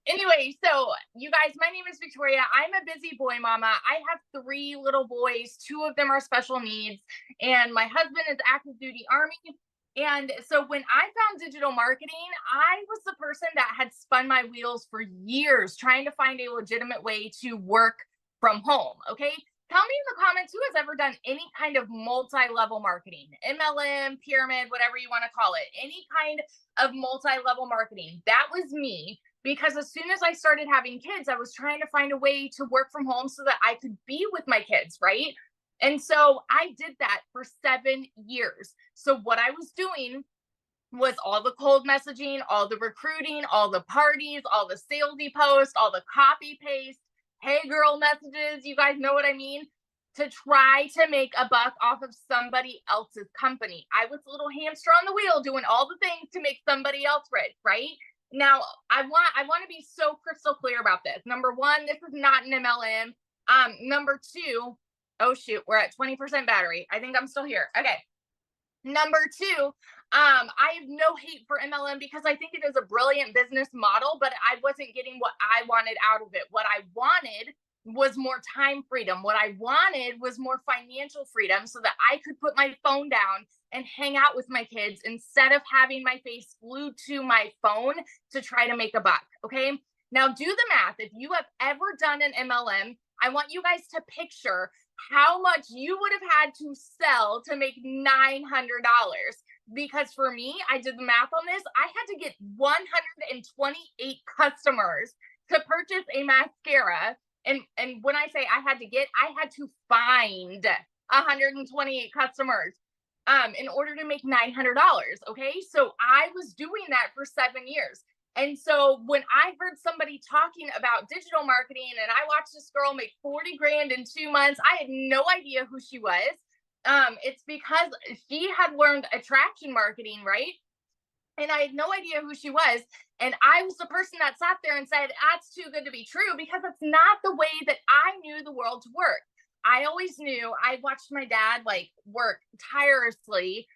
Anyway, so you guys, my name is Victoria. I'm a busy boy mama. I have 3 little boys. 2 of them are special needs, and my husband is active duty Army. And so when I found digital marketing, I was the person that had spun my wheels for years trying to find a legitimate way to work from home. Okay. Tell me in the comments who has ever done any kind of multi-level marketing, MLM, pyramid, whatever you want to call it, any kind of multi-level marketing. That was me, because as soon as I started having kids, I was trying to find a way to work from home so that I could be with my kids, right? And so I did that for 7 years. So what I was doing was all the cold messaging, all the recruiting, all the parties, all the salesy posts, all the copy paste, hey girl messages, you guys know what I mean, to try to make a buck off of somebody else's company. I was a little hamster on the wheel doing all the things to make somebody else rich, right? Now, I want to be so crystal clear about this. Number 1, this is not an MLM. Number 2, oh shoot, we're at 20% battery. I think I'm still here. Okay. Number 2, I have no hate for MLM because I think it is a brilliant business model, but I wasn't getting what I wanted out of it. What I wanted was more time freedom. What I wanted was more financial freedom so that I could put my phone down and hang out with my kids instead of having my face glued to my phone to try to make a buck. Okay. Now do the math. If you have ever done an MLM, I want you guys to picture how much you would have had to sell to make $900. Because for me, I did the math on this. I had to get 128 customers to purchase a mascara. And when I say I had to get, I had to find 128 customers in order to make $900. Okay. So I was doing that for 7 years. And so when I heard somebody talking about digital marketing and I watched this girl make 40 grand in 2 months, I had no idea who she was. It's because she had learned attraction marketing, right? And I had no idea who she was. And I was the person that sat there and said, that's too good to be true, because it's not the way that I knew the world to work. I always knew, I watched my dad like work tirelessly.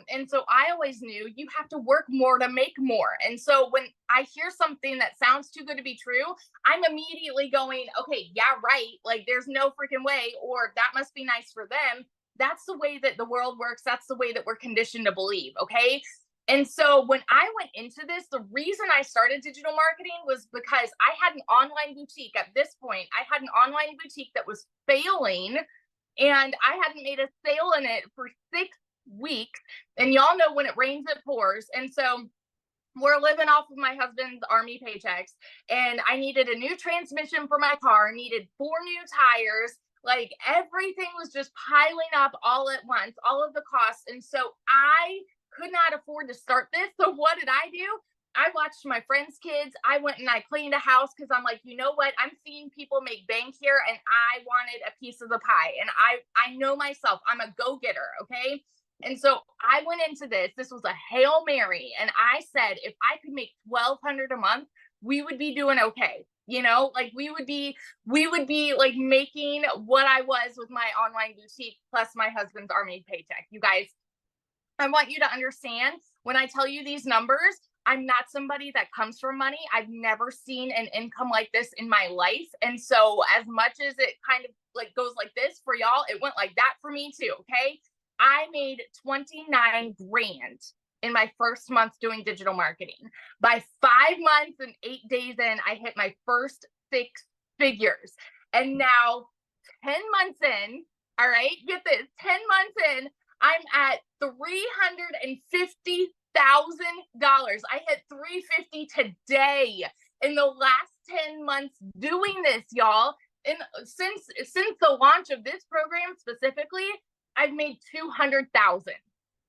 And so I always knew you have to work more to make more. And so when I hear something that sounds too good to be true, I'm immediately going, okay, yeah, right. Like there's no freaking way, or that must be nice for them. That's the way that the world works. That's the way that we're conditioned to believe. Okay. And so when I went into this, the reason I started digital marketing was because I had an online boutique. At this point, I had an online boutique that was failing, and I hadn't made a sale in it for 6 weeks. And y'all know when it rains, it pours. And so we're living off of my husband's Army paychecks, and I needed a new transmission for my car, needed 4 new tires. Like everything was just piling up all at once, all of the costs. And so I could not afford to start this. So what did I do? I watched my friends' kids. I went and I cleaned a house because I'm like, you know what? I'm seeing people make bank here and I wanted a piece of the pie. And I know myself, I'm a go-getter, okay? And so I went into this. This was a Hail Mary. And I said, if I could make $1,200 a month, we would be doing okay. You know, like we would be like making what I was with my online boutique plus my husband's army paycheck. You guys, I want you to understand when I tell you these numbers, I'm not somebody that comes from money. I've never seen an income like this in my life. And so as much as it kind of like goes like this for y'all, it went like that for me too. Okay. I made 29 grand in my first month doing digital marketing. By 5 months and 8 days in, I hit my first 6 figures. And now 10 months in, all right, get this, 10 months in, I'm at $350,000. I hit 350 today in the last 10 months doing this, y'all. And since the launch of this program specifically, I've made 200,000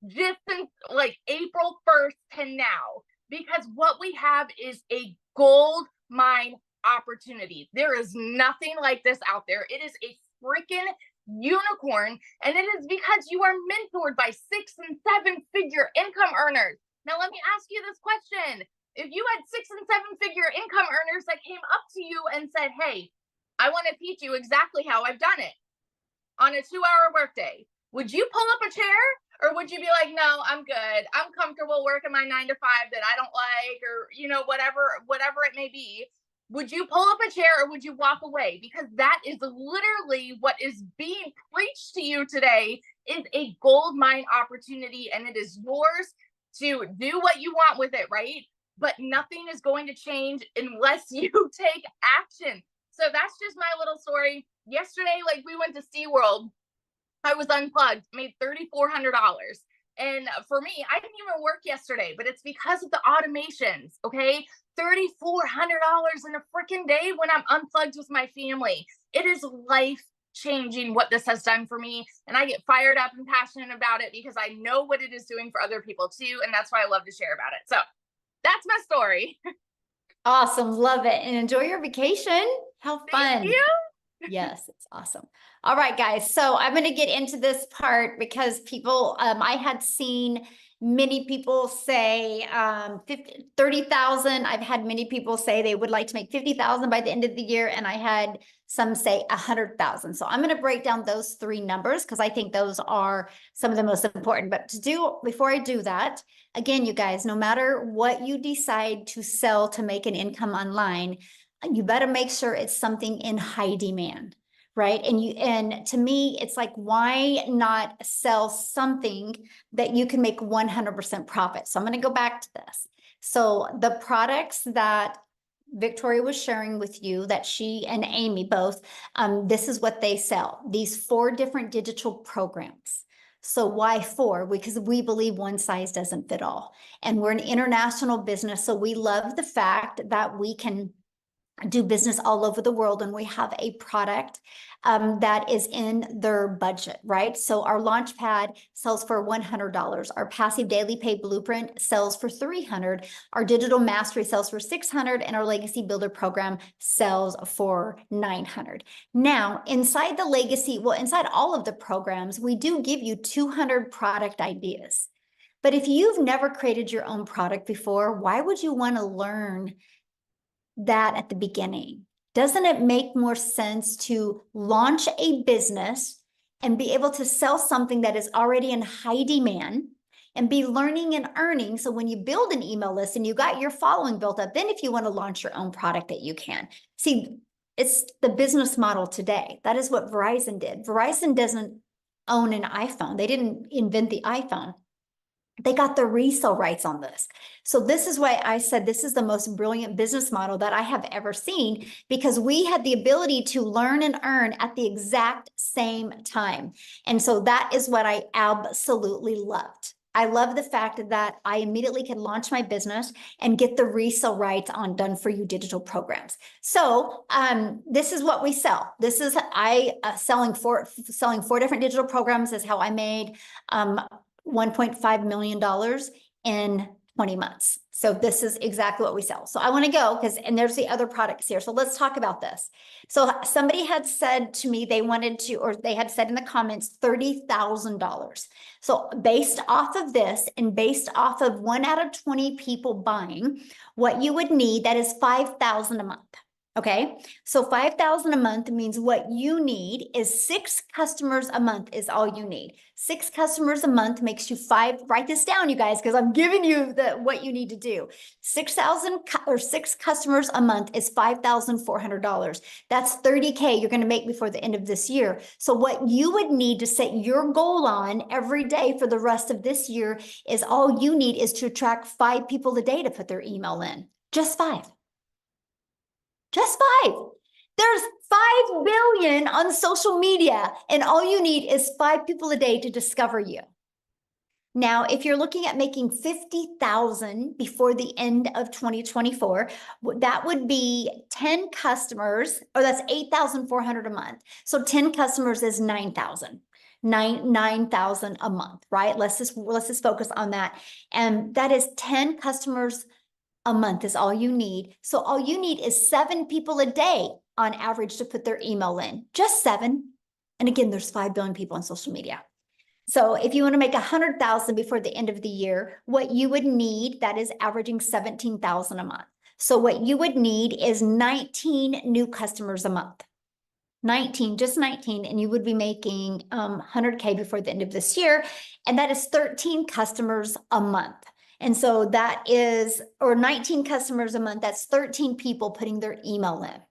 just since like April 1st to now, because what we have is a gold mine opportunity. There is nothing like this out there. It is a freaking unicorn, and it is because you are mentored by 6 and 7 figure income earners. Now let me ask you this question. If you had 6 and 7 figure income earners that came up to you and said, hey, I want to teach you exactly how I've done it on a 2-hour workday, would you pull up a chair, or would you be like, no, I'm good, I'm comfortable working my 9 to 5 that I don't like, or you know, whatever it may be? Would you pull up a chair or would you walk away? Because that is literally what is being preached to you today, is a gold mine opportunity, and it is yours to do what you want with it, right? But nothing is going to change unless you take action. So that's just my little story. Yesterday, like we went to SeaWorld, I was unplugged, made $3,400. And for me, I didn't even work yesterday, but it's because of the automations, okay? $3,400 in a freaking day when I'm unplugged with my family. It is life changing what this has done for me. And I get fired up and passionate about it because I know what it is doing for other people too. And that's why I love to share about it. So that's my story. Awesome. Love it. And enjoy your vacation. How fun. Thank you. Yes, it's awesome. All right, guys. So I'm going to get into this part because people, I had seen many people say 30,000. I've had many people say they would like to make 50,000 by the end of the year. And I had some say 100,000. So I'm going to break down those 3 numbers because I think those are some of the most important. But before I do that, again, you guys, no matter what you decide to sell to make an income online, you better make sure it's something in high demand, right? And to me, it's like, why not sell something that you can make 100% profit? So I'm going to go back to this. So the products that Victoria was sharing with you, that she and Amy both, this is what they sell. These 4 different digital programs. So why 4? Because we believe one size doesn't fit all. And we're an international business. So we love the fact that we can do business all over the world, and we have a product that is in their budget, right? So our Launchpad sells for $100. Our Passive Daily Pay Blueprint sells for $300. Our Digital Mastery sells for $600, and our Legacy Builder program sells for $900. Now, inside inside all of the programs, we do give you 200 product ideas. But if you've never created your own product before, why would you want to learn that at the beginning? Doesn't it make more sense to launch a business and be able to sell something that is already in high demand and be learning and earning? So when you build an email list and you got your following built up, then if you want to launch your own product, that you can. See, it's the business model today. That is what Verizon did. Verizon doesn't own an iPhone. They didn't invent the iPhone. They got the resale rights on this. So this is why I said this is the most brilliant business model that I have ever seen, because we had the ability to learn and earn at the exact same time. And so that is what I absolutely loved. I love the fact that I immediately could launch my business and get the resale rights on done for you digital programs. So this is what we sell. This is selling 4 different digital programs is how I made $1.5 million in 20 months. So this is exactly what we sell. So I want to go and there's the other products here. So let's talk about this. So somebody had said to me, they wanted to, or they had said in the comments, $30,000. So based off of this and based off of 1 out of 20 people buying, what you would need, that is 5,000 a month. Okay, so 5,000 a month means what you need is 6 customers a month is all you need. 6 customers a month makes you 5. Write this down, you guys, because I'm giving you what you need to do. 6,000 or 6 customers a month is $5,400. That's 30K you're going to make before the end of this year. So what you would need to set your goal on every day for the rest of this year is all you need is to attract 5 people a day to put their email in. Just 5. Just 5. There's 5 billion on social media, and all you need is 5 people a day to discover you. Now, if you're looking at making 50,000 before the end of 2024, that would be 10 customers, or that's 8,400 a month. So 10 customers is 9,000. 9,000 a month, right? Let's just focus on that. And that is 10 customers a month is all you need. So all you need is 7 people a day on average to put their email in. Just 7. And again, there's 5 billion people on social media. So if you want to make 100,000 before the end of the year, what you would need, that is averaging 17,000 a month. So what you would need is 19 new customers a month. 19, just 19, and you would be making 100K before the end of this year. And that is 13 customers a month. And so that is, or 19 customers a month, that's 13 people putting their email in.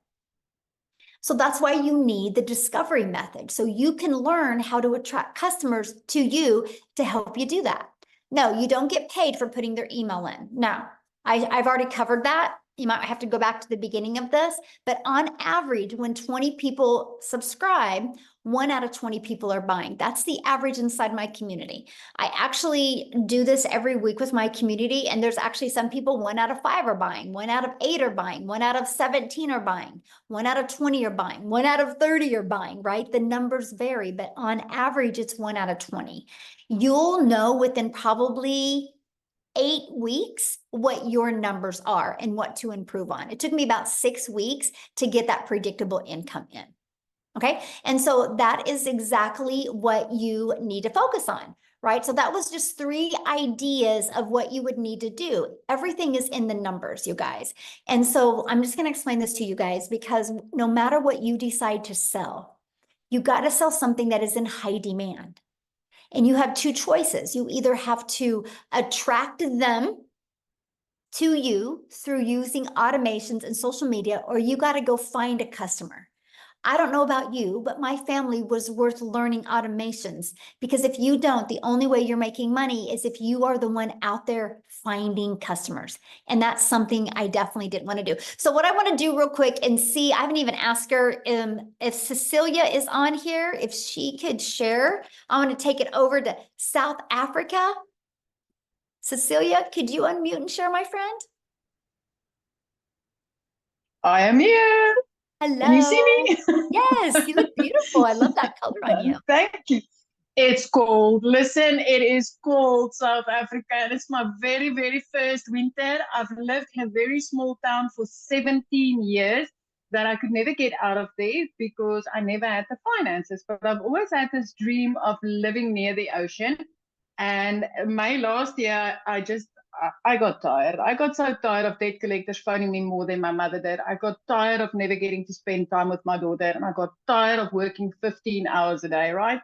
So that's why you need the discovery method. So you can learn how to attract customers to you to help you do that. No, you don't get paid for putting their email in. Now, I've already covered that. You might have to go back to the beginning of this, but on average, when 20 people subscribe, 1 out of 20 people are buying. That's the average inside my community. I actually do this every week with my community, and there's actually some people 1 out of 5 are buying, 1 out of 8 are buying, 1 out of 17 are buying, 1 out of 20 are buying, 1 out of 30 are buying, right? The numbers vary, but on average, it's 1 out of 20. You'll know within probably 8 weeks what your numbers are and what to improve on. It took me about 6 weeks to get that predictable income in. Okay. And so that is exactly what you need to focus on, right? So that was just 3 ideas of what you would need to do. Everything is in the numbers, you guys. And so I'm just going to explain this to you guys, because no matter what you decide to sell, you got to sell something that is in high demand. And you have 2 choices. You either have to attract them to you through using automations and social media, or you got to go find a customer. I don't know about you, but my family was worth learning automations, because if you don't, the only way you're making money is if you are the one out there finding customers. And that's something I definitely didn't want to do. So what I want to do real quick and see, I haven't even asked her if Cecilia is on here, if she could share. I want to take it over to South Africa. Cecilia, could you unmute and share, my friend? I am here. Hello. Can you see me? Yes, you look beautiful. I love that color on you. Thank you. It's cold. Listen, it is cold, South Africa, and it's my very, very first winter. I've lived in a very small town for 17 years that I could never get out of there because I never had the finances. But I've always had this dream of living near the ocean. And May last year, I got tired. I got so tired of debt collectors phoning me more than my mother did. I got tired of never getting to spend time with my daughter. And I got tired of working 15 hours a day, right?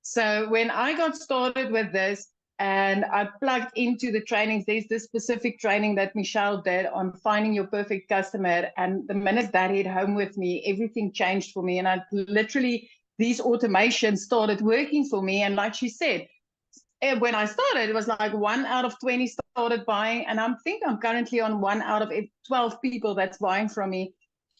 So when I got started with this and I plugged into the trainings, there's this specific training that Michelle did on finding your perfect customer. And the minute that hit home with me, everything changed for me. And I literally, these automations started working for me. And like she said, when I started, it was like 1 out of 20 started buying. And I think I'm currently on 1 out of 12 people that's buying from me.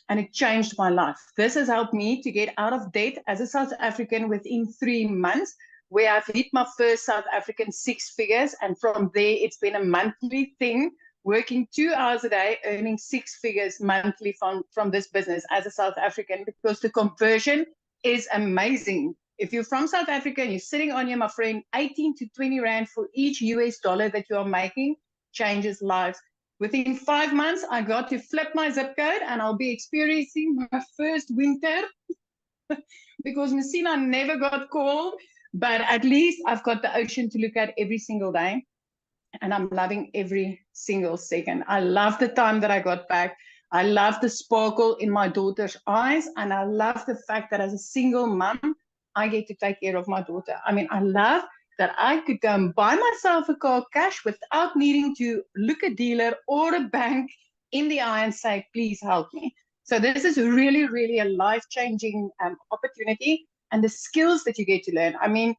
And it changed my life. This has helped me to get out of debt as a South African within 3 months, where I've hit my first South African 6 figures. And from there, it's been a monthly thing, working 2 hours a day, earning 6 figures monthly from this business as a South African, because the conversion is amazing. If you're from South Africa and you're sitting on here, my friend, 18 to 20 Rand for each US dollar that you are making changes lives. Within 5 months, I got to flip my zip code and I'll be experiencing my first winter because Messina never got cold, but at least I've got the ocean to look at every single day. And I'm loving every single second. I love the time that I got back. I love the sparkle in my daughter's eyes. And I love the fact that as a single mom, I get to take care of my daughter. I mean, I love that I could go and buy myself a car cash without needing to look a dealer or a bank in the eye and say, please help me. So this is really, really a life-changing opportunity, and the skills that you get to learn. I mean,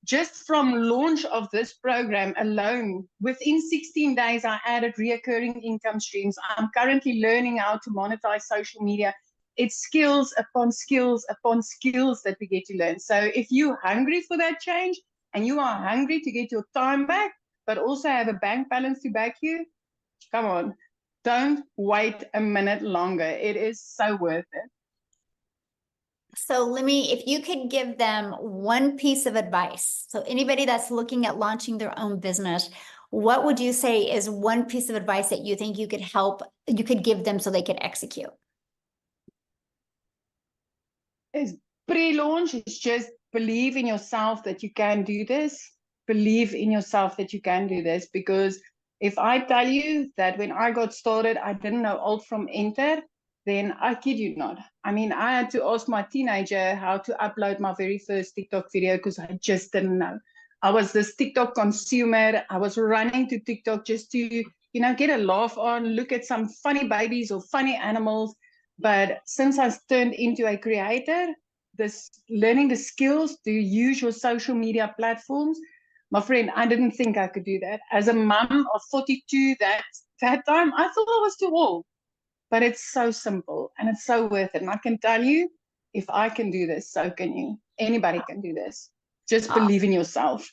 just from launch of this program alone, within 16 days, I added reoccurring income streams. I'm currently learning how to monetize social media. It's skills upon skills upon skills that we get to learn. So if you're hungry for that change and you are hungry to get your time back, but also have a bank balance to back you, come on, don't wait a minute longer. It is so worth it. So if you could give them one piece of advice, so anybody that's looking at launching their own business, what would you say is one piece of advice that you think you could give them so they could execute? Is pre-launch is just believe in yourself that you can do this. Believe in yourself that you can do this, because if I tell you that when I got started, I didn't know alt from enter, then I kid you not. I mean, I had to ask my teenager how to upload my very first TikTok video because I just didn't know. I was this TikTok consumer. I was running to TikTok just to, get a laugh on, look at some funny babies or funny animals. But since I turned into a creator, learning the skills to use your social media platforms, my friend, I didn't think I could do that. As a mom of 42 that time, I thought I was too old. But it's so simple and it's so worth it. And I can tell you, if I can do this, so can you. Anybody can do this. Just believe in yourself.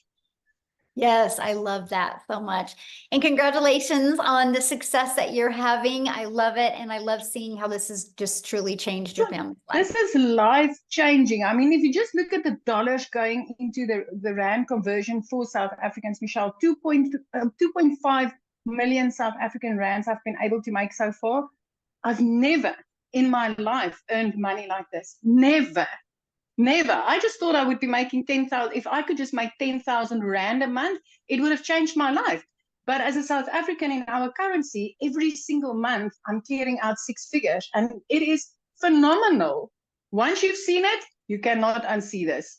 Yes, I love that so much. And congratulations on the success that you're having. I love it. And I love seeing how this has just truly changed your family's life. This is life changing. I mean, if you just look at the dollars going into the Rand conversion for South Africans, Michelle, 2.5 million South African Rands I've been able to make so far. I've never in my life earned money like this. Never. I just thought I would be making 10,000. If I could just make 10,000 Rand a month, it would have changed my life. But as a South African in our currency, every single month I'm clearing out 6 figures, and it is phenomenal. Once you've seen it, you cannot unsee this.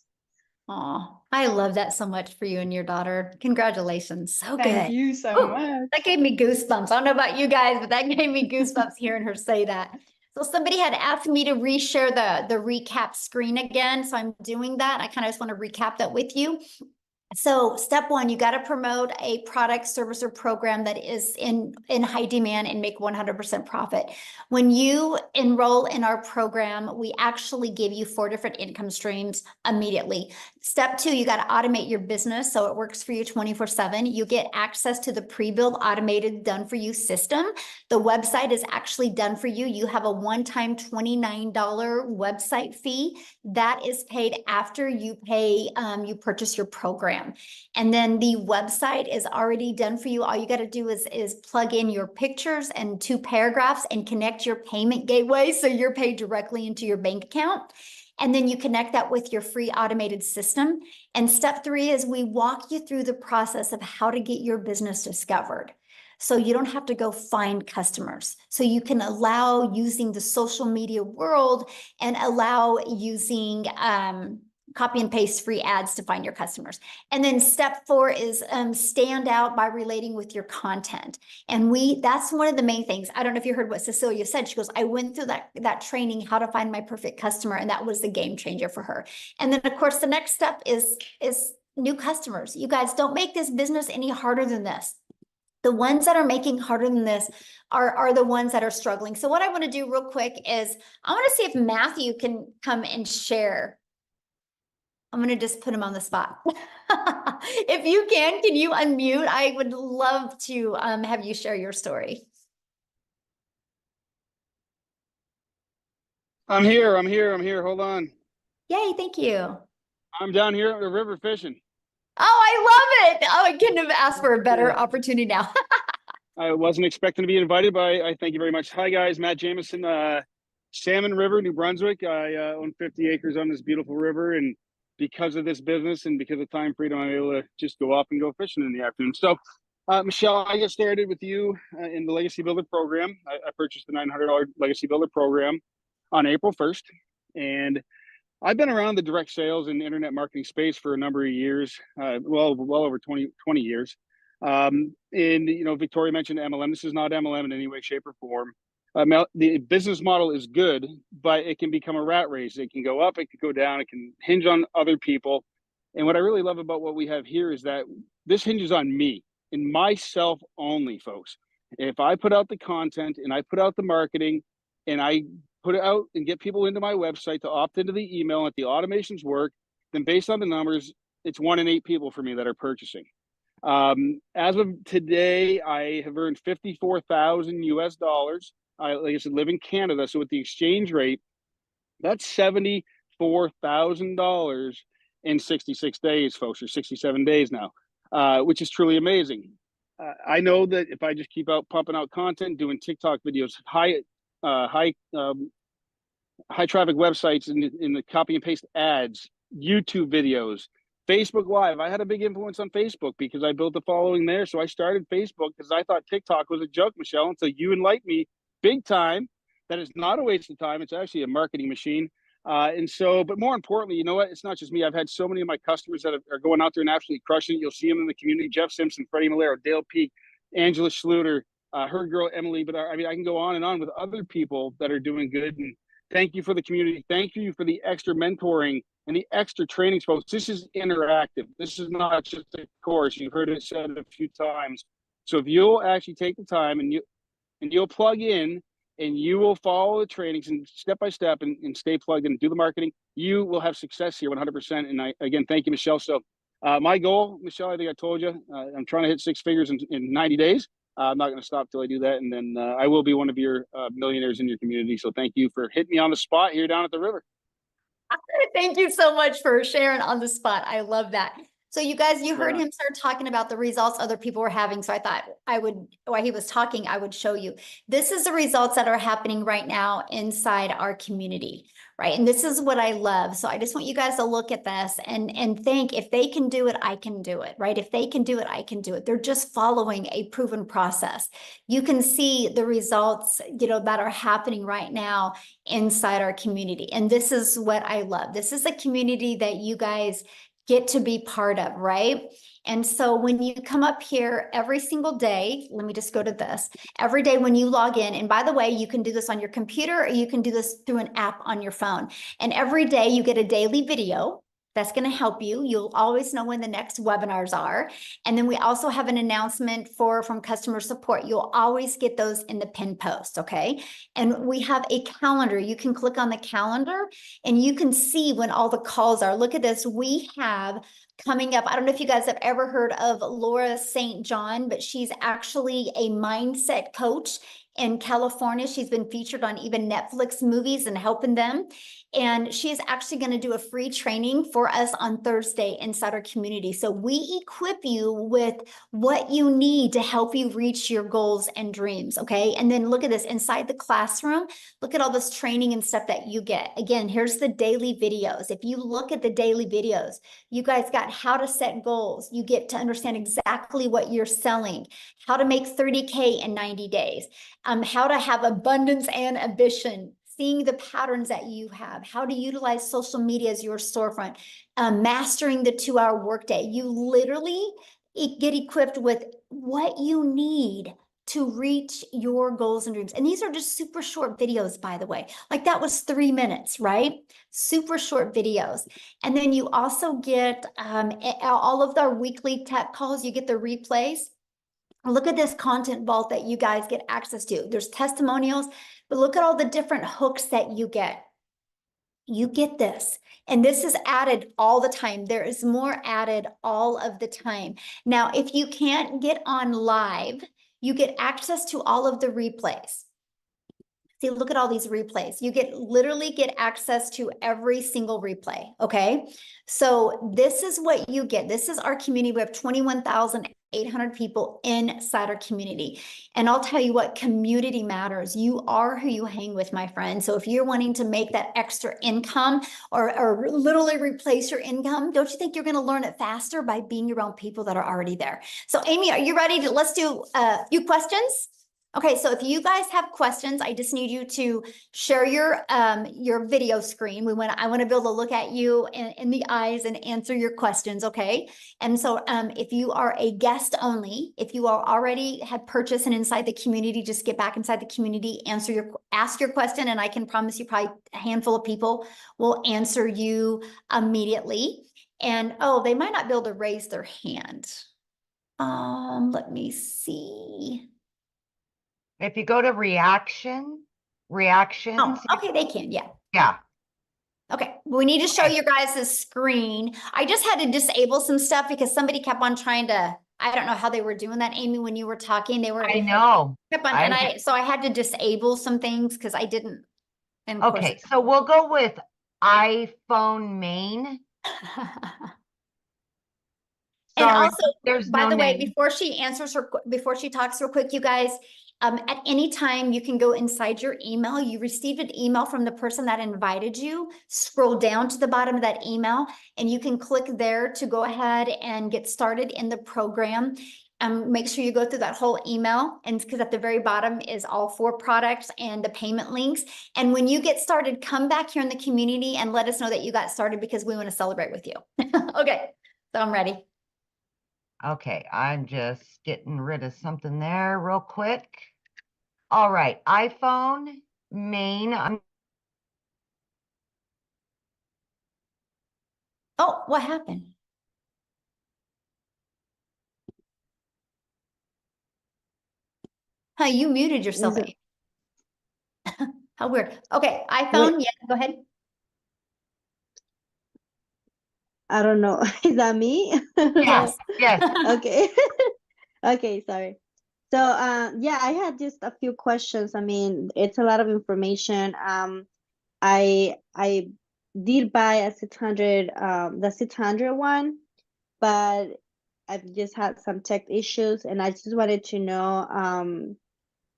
Oh, I love that so much for you and your daughter. Congratulations. So good. Thank you so much. That gave me goosebumps. I don't know about you guys, but that gave me goosebumps hearing her say that. So somebody had asked me to reshare the recap screen again. So I'm doing that. I kind of just want to recap that with you. So step one, you got to promote a product, service, or program that is in high demand and make 100% profit. When you enroll in our program, we actually give you 4 different income streams immediately. Step two, you got to automate your business so it works for you 24/7. You get access to the pre-built automated done for you system. The website is actually done for you. You have a one-time $29 website fee that is paid after you you purchase your program. And then the website is already done for you. All you got to do is plug in your pictures and 2 paragraphs and connect your payment gateway so you're paid directly into your bank account. And then you connect that with your free automated system. And step 3 is we walk you through the process of how to get your business discovered. So you don't have to go find customers. So you can allow using the social media world and allow using copy and paste free ads to find your customers. And then step 4 is stand out by relating with your content. And that's one of the main things. I don't know if you heard what Cecilia said. She goes, I went through that training, how to find my perfect customer. And that was the game changer for her. And then of course, the next step is new customers. You guys, don't make this business any harder than this. The ones that are making harder than this are the ones that are struggling. So what I want to do real quick is I want to see if Matthew can come and share. I'm going to just put him on the spot. If you can you unmute? I would love to have you share your story. I'm here. Hold on. Yay, thank you. I'm down here at the river fishing. Oh, I love it. Oh, I couldn't have asked for a better opportunity now. I wasn't expecting to be invited, but I thank you very much. Hi, guys. Matt Jameson, Salmon River, New Brunswick. I own 50 acres on this beautiful river. And because of this business and because of time freedom, I'm able to just go off and go fishing in the afternoon. So, Michelle, I got started with you in the Legacy Builder program. I purchased the $900 Legacy Builder program on April 1st. And I've been around the direct sales and internet marketing space for a number of years, well over 20 years. And, you know, Victoria mentioned MLM. This is not MLM in any way, shape, or form. The business model is good, but it can become a rat race. It can go up, it can go down, it can hinge on other people. And what I really love about what we have here is that this hinges on me and myself only, folks. If I put out the content and I put out the marketing and I put it out and get people into my website to opt into the email and let the automations work, then based on the numbers, it's 1 in 8 people for me that are purchasing. As of today, I have earned 54,000 US dollars. Like I said, live in Canada. So with the exchange rate, that's $74,000 in 66 days, folks, or 67 days now, which is truly amazing. I know that if I just keep out pumping out content, doing TikTok videos, high traffic websites in the copy and paste ads, YouTube videos, Facebook Live. I had a big influence on Facebook because I built a following there. So I started Facebook because I thought TikTok was a joke, Michelle, until you enlightened me big time that it's not a waste of time. It's actually a marketing machine. And so, but more importantly, you know what? It's not just me. I've had so many of my customers that are going out there and absolutely crushing it. You'll see them in the community: Jeff Simpson, Freddie Malero, Dale Peak, Angela Schluter, her girl Emily. But I mean, I can go on and on with other people that are doing good. And thank you for the community. Thank you for the extra mentoring and the extra training, folks. This is interactive. This is not just a course. You've heard it said a few times. So if you'll actually take the time and you'll plug in and you will follow the trainings and step by step and stay plugged in and do the marketing, you will have success here 100%. And again, thank you, Michelle. So my goal, Michelle, I think I told you, I'm trying to hit 6 figures in 90 days. I'm not going to stop till I do that. And then I will be one of your millionaires in your community. So thank you for hitting me on the spot here down at the river. Thank you so much for sharing on the spot. I love that. So you guys, you heard him start talking about the results other people were having. So I thought I would, while he was talking, I would show you. This is the results that are happening right now inside our community, right? And this is what I love. So I just want you guys to look at this and think, if they can do it, I can do it, right? If they can do it, I can do it. They're just following a proven process. You can see the results, you know, that are happening right now inside our community. And this is what I love. This is a community that you guys get to be part of, right? And so when you come up here every single day, let me just go to this, every day when you log in, and by the way, you can do this on your computer or you can do this through an app on your phone. And every day you get a daily video that's going to help you. You'll always know when the next webinars are. And then we also have an announcement from customer support. You'll always get those in the pin post, okay? And we have a calendar. You can click on the calendar and you can see when all the calls are. Look at this. We have coming up, I don't know if you guys have ever heard of Laura St. John, but she's actually a mindset coach in California. She's been featured on even Netflix movies and helping them. And she is actually going to do a free training for us on Thursday inside our community. So we equip you with what you need to help you reach your goals and dreams. Okay. And then look at this inside the classroom. Look at all this training and stuff that you get. Again, here's the daily videos. If you look at the daily videos, you guys got how to set goals. You get to understand exactly what you're selling, how to make 30K in 90 days, how to have abundance and ambition, seeing the patterns that you have, how to utilize social media as your storefront, mastering the 2-hour workday. You literally get equipped with what you need to reach your goals and dreams. And these are just super short videos, by the way. Like that was 3 minutes, right? Super short videos. And then you also get all of our weekly tech calls. You get the replays. Look at this content vault that you guys get access to. There's testimonials, but look at all the different hooks that you get. You get this, and this is added all the time. There is more added all of the time. Now, if you can't get on live, you get access to all of the replays. See, look at all these replays. You literally get access to every single replay, okay? So this is what you get. This is our community. We have 21,000 800 people inside our community. And I'll tell you what, community matters. You are who you hang with, my friend. So if you're wanting to make that extra income or literally replace your income, don't you think you're going to learn it faster by being around people that are already there? So Amy, are you ready let's do a few questions? Okay, so if you guys have questions, I just need you to share your video screen. I want to be able to look at you in the eyes and answer your questions, okay? And so if you are a guest only, if you are already had purchased and inside the community, just get back inside the community, ask your question, and I can promise you probably a handful of people will answer you immediately. And oh, they might not be able to raise their hand. Let me see. If you go to reactions. Oh, okay, they can, yeah. Yeah. Okay, we need to show you guys the screen. I just had to disable some stuff because somebody kept on trying to, I don't know how they were doing that, Amy, when you were talking, I know. Kept on, so I had to disable some things because I didn't. And of Okay, so we'll go with iPhone main. And Sorry, also, there's by no the way, name. before she talks real quick, you guys, at any time you can go inside your email. You received an email from the person that invited you. Scroll down to the bottom of that email, and you can click there to go ahead and get started in the program. Make sure you go through that whole email, and because at the very bottom is all 4 products and the payment links. And when you get started, come back here in the community and let us know that you got started because we want to celebrate with you. Okay, so I'm ready. Okay, I'm just getting rid of something there real quick. All right, iPhone main. Oh, what happened? Huh, you muted yourself. How weird. Okay, iPhone, yeah, go ahead. I don't know. Is that me? Yes, yes. Okay. Okay, sorry. So yeah, I had just a few questions. I mean, it's a lot of information. I did buy a 600 the 600 one, but I've just had some tech issues, and I just wanted to know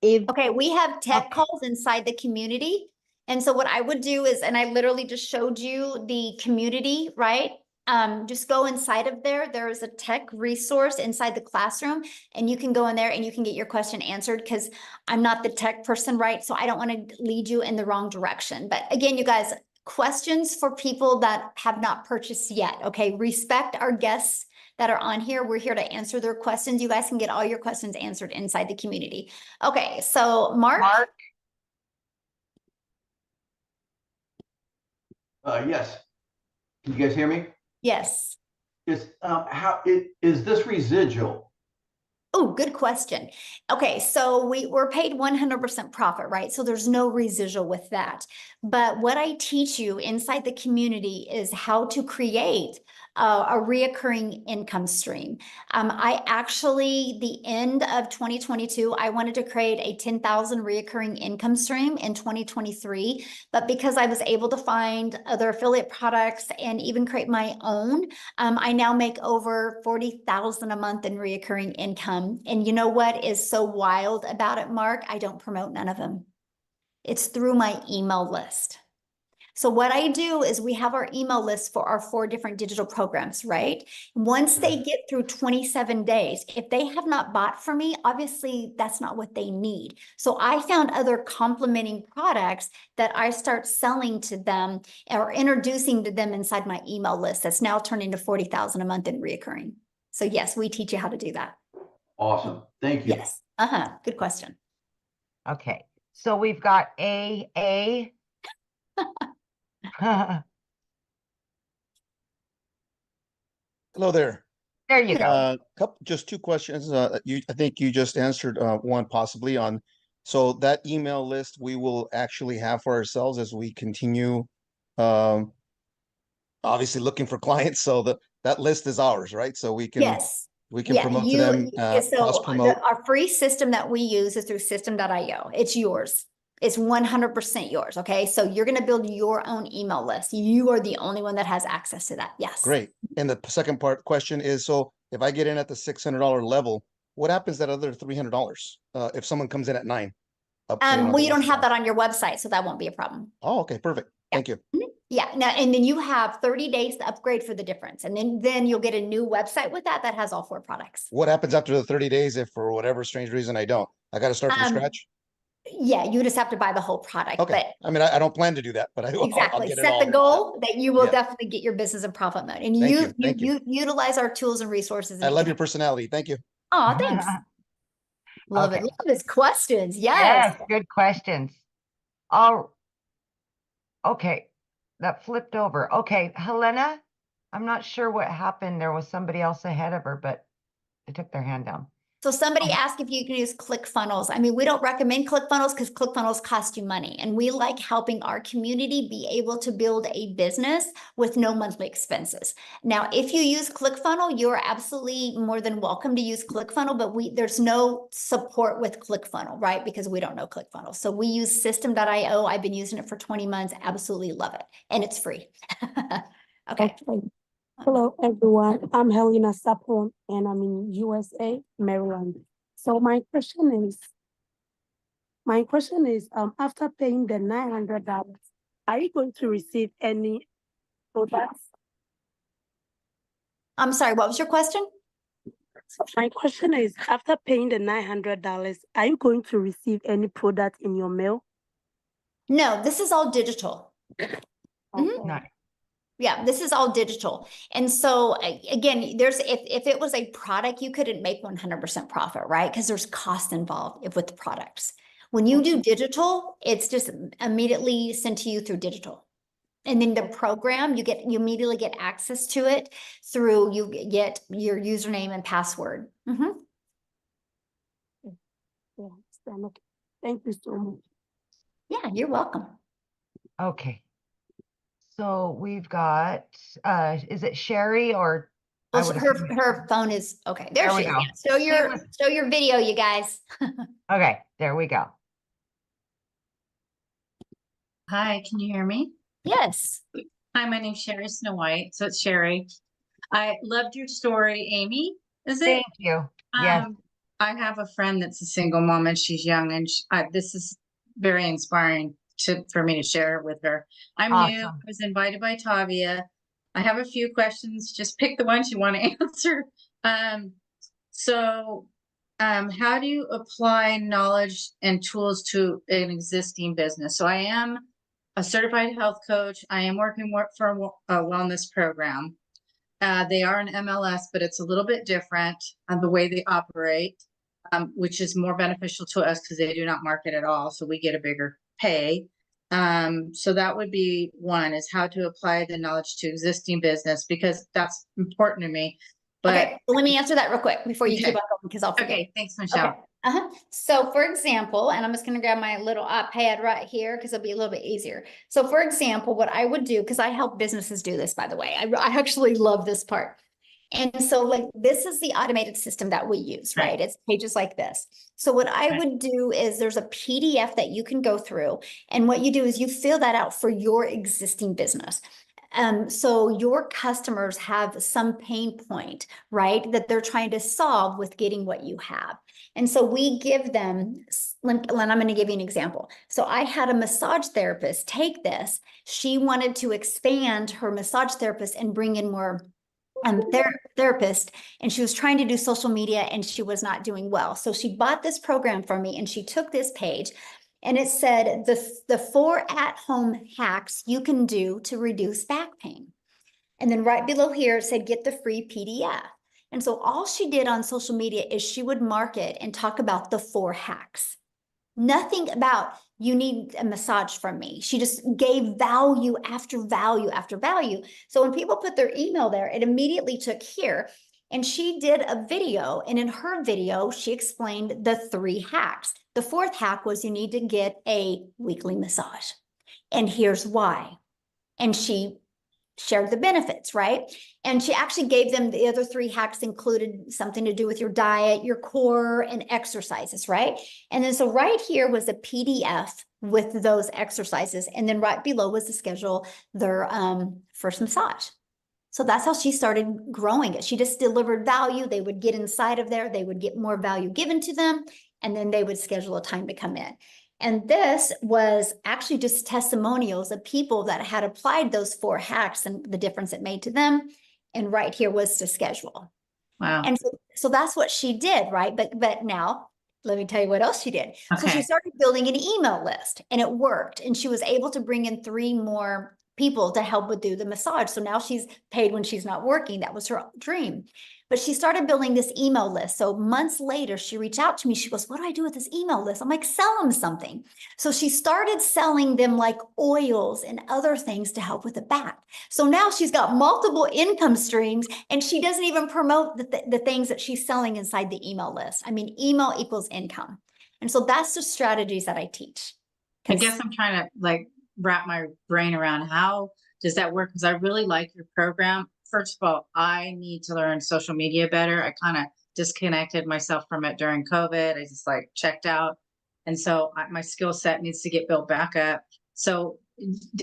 if Okay, we have tech calls inside the community. And so what I would do is, and I literally just showed you the community, right? Just go inside of there. There is a tech resource inside the classroom, and you can go in there and you can get your question answered because I'm not the tech person, right? So I don't want to lead you in the wrong direction. But again, you guys, questions for people that have not purchased yet. Okay, respect our guests that are on here. We're here to answer their questions. You guys can get all your questions answered inside the community. Okay, so Mark. Yes. Can you guys hear me? Yes. Is is this residual? Oh, good question. Okay, so we're paid 100% profit, right? So there's no residual with that. But what I teach you inside the community is how to create a reoccurring income stream. I actually, the end of 2022, I wanted to create a 10,000 reoccurring income stream in 2023. But because I was able to find other affiliate products and even create my own, I now make over 40,000 a month in reoccurring income. And you know what is so wild about it, Mark? I don't promote none of them. It's through my email list. So what I do is we have our email list for our 4 different digital programs, right? Once they get through 27 days, if they have not bought from me, obviously that's not what they need. So I found other complementing products that I start selling to them or introducing to them inside my email list that's now turned into 40,000 a month in reoccurring. So yes, we teach you how to do that. Awesome. Thank you. Yes. Good question. Okay, so we've got A. Hello there. There you go. Just 2 questions. I think you just answered one possibly on. So that email list we will actually have for ourselves as we continue, obviously looking for clients. So that list is ours, right? So we can promote to them, cross promote. Our free system that we use is through system.io. It's yours. It's 100% yours. Okay. So you're going to build your own email list. You are the only one that has access to that. Yes. Great. And the second question is, so if I get in at the $600 level, what happens that other $300? If someone comes in at 9? Well, you don't have that on your website, so that won't be a problem. Oh, okay, perfect. Yeah. Thank you. Yeah, now, and then you have 30 days to upgrade for the difference. And then you'll get a new website with that has all 4 products. What happens after the 30 days if for whatever strange reason I don't? I got to start from scratch? Yeah, you just have to buy the whole product. Okay. But I mean, I don't plan to do that, but I'll exactly, get it set all. the goal that you will Yeah. definitely get your business in profit mode. And Thank you. you utilize our tools and resources. I love your personality. Thank you. Oh, thanks. Love it. Okay. Love his questions. Yes, good questions. Oh, okay. That flipped over. Okay, Helena, I'm not sure what happened. There was somebody else ahead of her, but they took their hand down. So somebody asked if you can use ClickFunnels. I mean, we don't recommend ClickFunnels because ClickFunnels cost you money. And we like helping our community be able to build a business with no monthly expenses. Now, if you use ClickFunnels, you're absolutely more than welcome to use ClickFunnels, but there's no support with ClickFunnels, right? Because we don't know ClickFunnels. So we use System.io. I've been using it for 20 months. Absolutely love it. And it's free. Okay. Hello, everyone. I'm Helena Sapon, and I'm in USA, Maryland. So my question is, after paying the $900, are you going to receive any products? I'm sorry, what was your question? My question is, after paying the $900, are you going to receive any product in your mail? No, this is all digital. Okay. Nice. Yeah, this is all digital. And so again, if it was a product, you couldn't make 100% profit, right? Because there's cost involved with the products. When you do digital, it's just immediately sent to you through digital. And then the program, you immediately get access to it through, you get your username and password. Yeah, okay. Thank you so much. Yeah, you're welcome. Okay. So we've got, is it Sherry or? I Well, would her phone is, okay, there There we she is. go. Yeah. Show your video, you guys. Okay, there we go. Hi, can you hear me? Yes. Hi, my name's Sherry Snow White. So it's Sherry. I loved your story, Amy. Is it? Thank you. Yes. I have a friend that's a single mom and she's young, and this is very inspiring for me to share with her. I'm new. I Awesome. was invited by Tavia. I have a few questions. Just pick the ones you want to answer. How do you apply knowledge and tools to an existing business? So I am a certified health coach. I am working for a wellness program. They are an MLS, but it's a little bit different on the way they operate, which is more beneficial to us because they do not market at all. So we get a bigger pay. So that would be one, is how to apply the knowledge to existing business, because that's important to me. But okay, well, let me answer that real quick before you keep on going, because I'll forget. Okay, thanks, Michelle. Okay. So for example, and I'm just going to grab my little iPad right here because it'll be a little bit easier. So for example, what I would do, because I help businesses do this, by the way, I actually love this part. And so like, this is the automated system that we use, right? It's pages like this. So what I would do is there's a PDF that you can go through. And what you do is you fill that out for your existing business. So your customers have some pain point, right, that they're trying to solve with getting what you have. And so we give them, and I'm going to give you an example. So I had a massage therapist take this. She wanted to expand her massage therapist and bring in more therapist, and she was trying to do social media and she was not doing well. So she bought this program from me and she took this page and it said the 4 at-home hacks you can do to reduce back pain. And then right below here, it said, get the free PDF. And so all she did on social media is she would market and talk about the 4 hacks. Nothing about you need a massage from me. She just gave value after value after value. So when people put their email there, it immediately took here. And she did a video, and in her video, she explained the 3 hacks. The 4th hack was you need to get a weekly massage. And here's why. And she shared the benefits, right? And she actually gave them the other 3 hacks included something to do with your diet, your core, and exercises, right? And then so right here was a PDF with those exercises. And then right below was to schedule their first massage. So that's how she started growing it. She just delivered value. They would get inside of there. They would get more value given to them. And then they would schedule a time to come in. And this was actually just testimonials of people that had applied those 4 hacks and the difference it made to them. And right here was to schedule. Wow. And so that's what she did, right? But now let me tell you what else she did. So she Okay. started building an email list and it worked. And she was able to bring in 3 more people to help with do the massage. So now she's paid when she's not working. That was her dream. But she started building this email list. So months later, she reached out to me. She goes, what do I do with this email list? I'm like, sell them something. So she started selling them like oils and other things to help with the back. So now she's got multiple income streams and she doesn't even promote the things that she's selling inside the email list. I mean, email equals income. And so that's the strategies that I teach. I guess I'm trying to like wrap my brain around how does that work? Because I really like your program. First of all, I need to learn social media better. I kind of disconnected myself from it during COVID. I just like checked out. And so my skill set needs to get built back up. So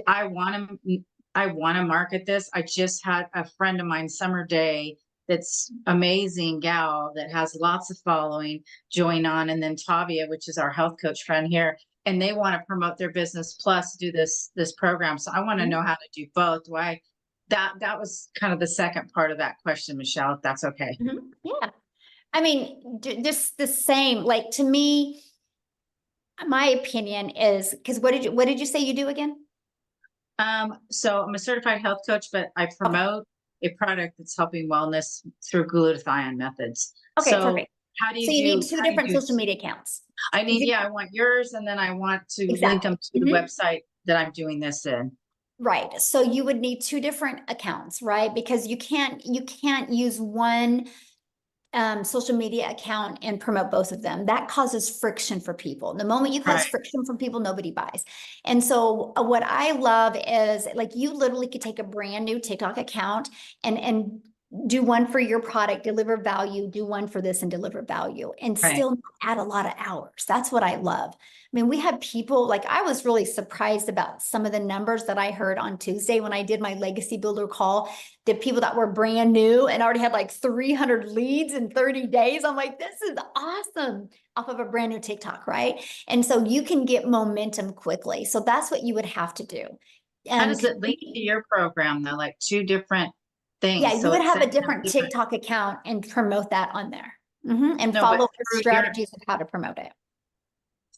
I want to market this. I just had a friend of mine, Summer Day, that's amazing gal that has lots of following, join on. And then Tavia, which is our health coach friend here, and they want to promote their business plus do this program. So I want to know how to do both. That was kind of the second part of that question, Michelle, if that's okay. Yeah. I mean, just the same, like to me, my opinion is, because what did you say you do again? So I'm a certified health coach, but I promote a product that's helping wellness through glutathione methods. Okay, So perfect. how do you So you need do- 2 how do you different do- social media accounts. I need, yeah, I want yours, and then I want to link them to the website that I'm doing this in. Right. So you would need 2 different accounts, right? Because you can't use one social media account and promote both of them. That causes friction for people. The moment you cause Right. friction for people, nobody buys. And so what I love is like you literally could take a brand new TikTok account and do one for your product, deliver value, do one for this and deliver value, and Right. still add a lot of hours. That's what I love. I mean, we had people, like I was really surprised about some of the numbers that I heard on Tuesday when I did my legacy builder call. The people that were brand new and already had like 300 leads in 30 days. I'm like, this is awesome, off of a brand new TikTok, right? And so you can get momentum quickly. So that's what you would have to do. How does it link to your program though? Like 2 different things. Yeah, you So would it have a sends them different TikTok account and promote that on there. And No, follow but the through strategies of how to promote it.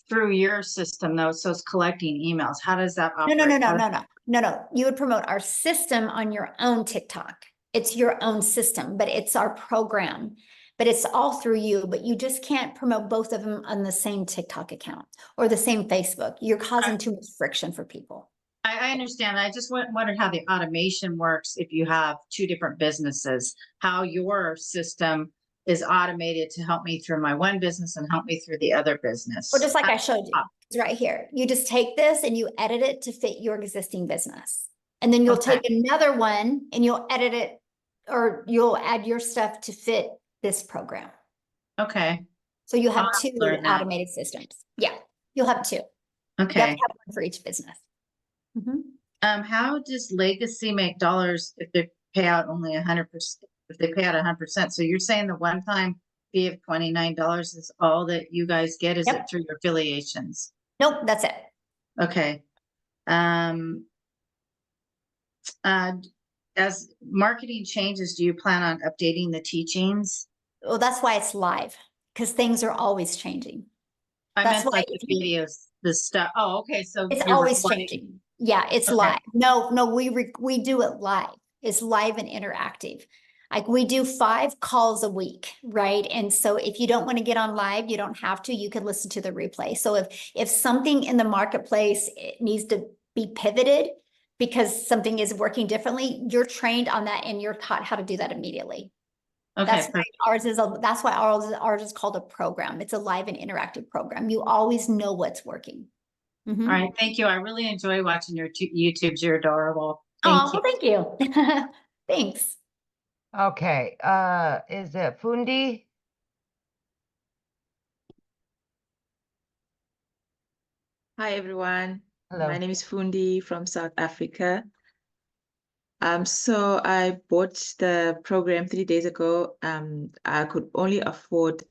through your system though, so it's collecting emails. How does that No, operate? no. You would promote our system on your own TikTok. It's your own system, but it's our program. But it's all through you, but you just can't promote both of them on the same TikTok account or the same Facebook. You're causing too much friction for people. I understand. I just wondered how the automation works if you have 2 different businesses, how your system is automated to help me through my one business and help me through the other business. Well, just like I showed you, it's right here. You just take this and you edit it to fit your existing business. And then you'll take another one and you'll edit it, or you'll add your stuff to fit this program. Okay. So you have I'll 2 learn that. automated systems. Yeah, you'll have 2. You have to Okay. have one for each business. How does Legacy make dollars if they pay out only 100%? If they pay out 100%, so you're saying the one-time fee of $29 is all that you guys get? Is it Yep. through your affiliations? Nope, that's it. Okay. As marketing changes, do you plan on updating the teachings? Well, that's why it's live, because things are always changing. I That's meant why like the videos, the stuff. Oh, okay. So it's you're always recording. changing. Yeah, it's Okay. live. No, we do it live. It's live and interactive. Like we do 5 calls a week, right? And so if you don't want to get on live, you don't have to. You can listen to the replay. So if something in the marketplace it needs to be pivoted because something is working differently, you're trained on that and you're taught how to do that immediately. Okay. That's why ours is called a program. It's a live and interactive program. You always know what's working. All right. Thank you. I really enjoy watching your YouTubes. You're adorable. Oh, well, thank you. Thanks. Okay, is it Fundi? Hi everyone, Hello. my name is Fundi from South Africa. So I bought the program 3 days ago. I could only afford.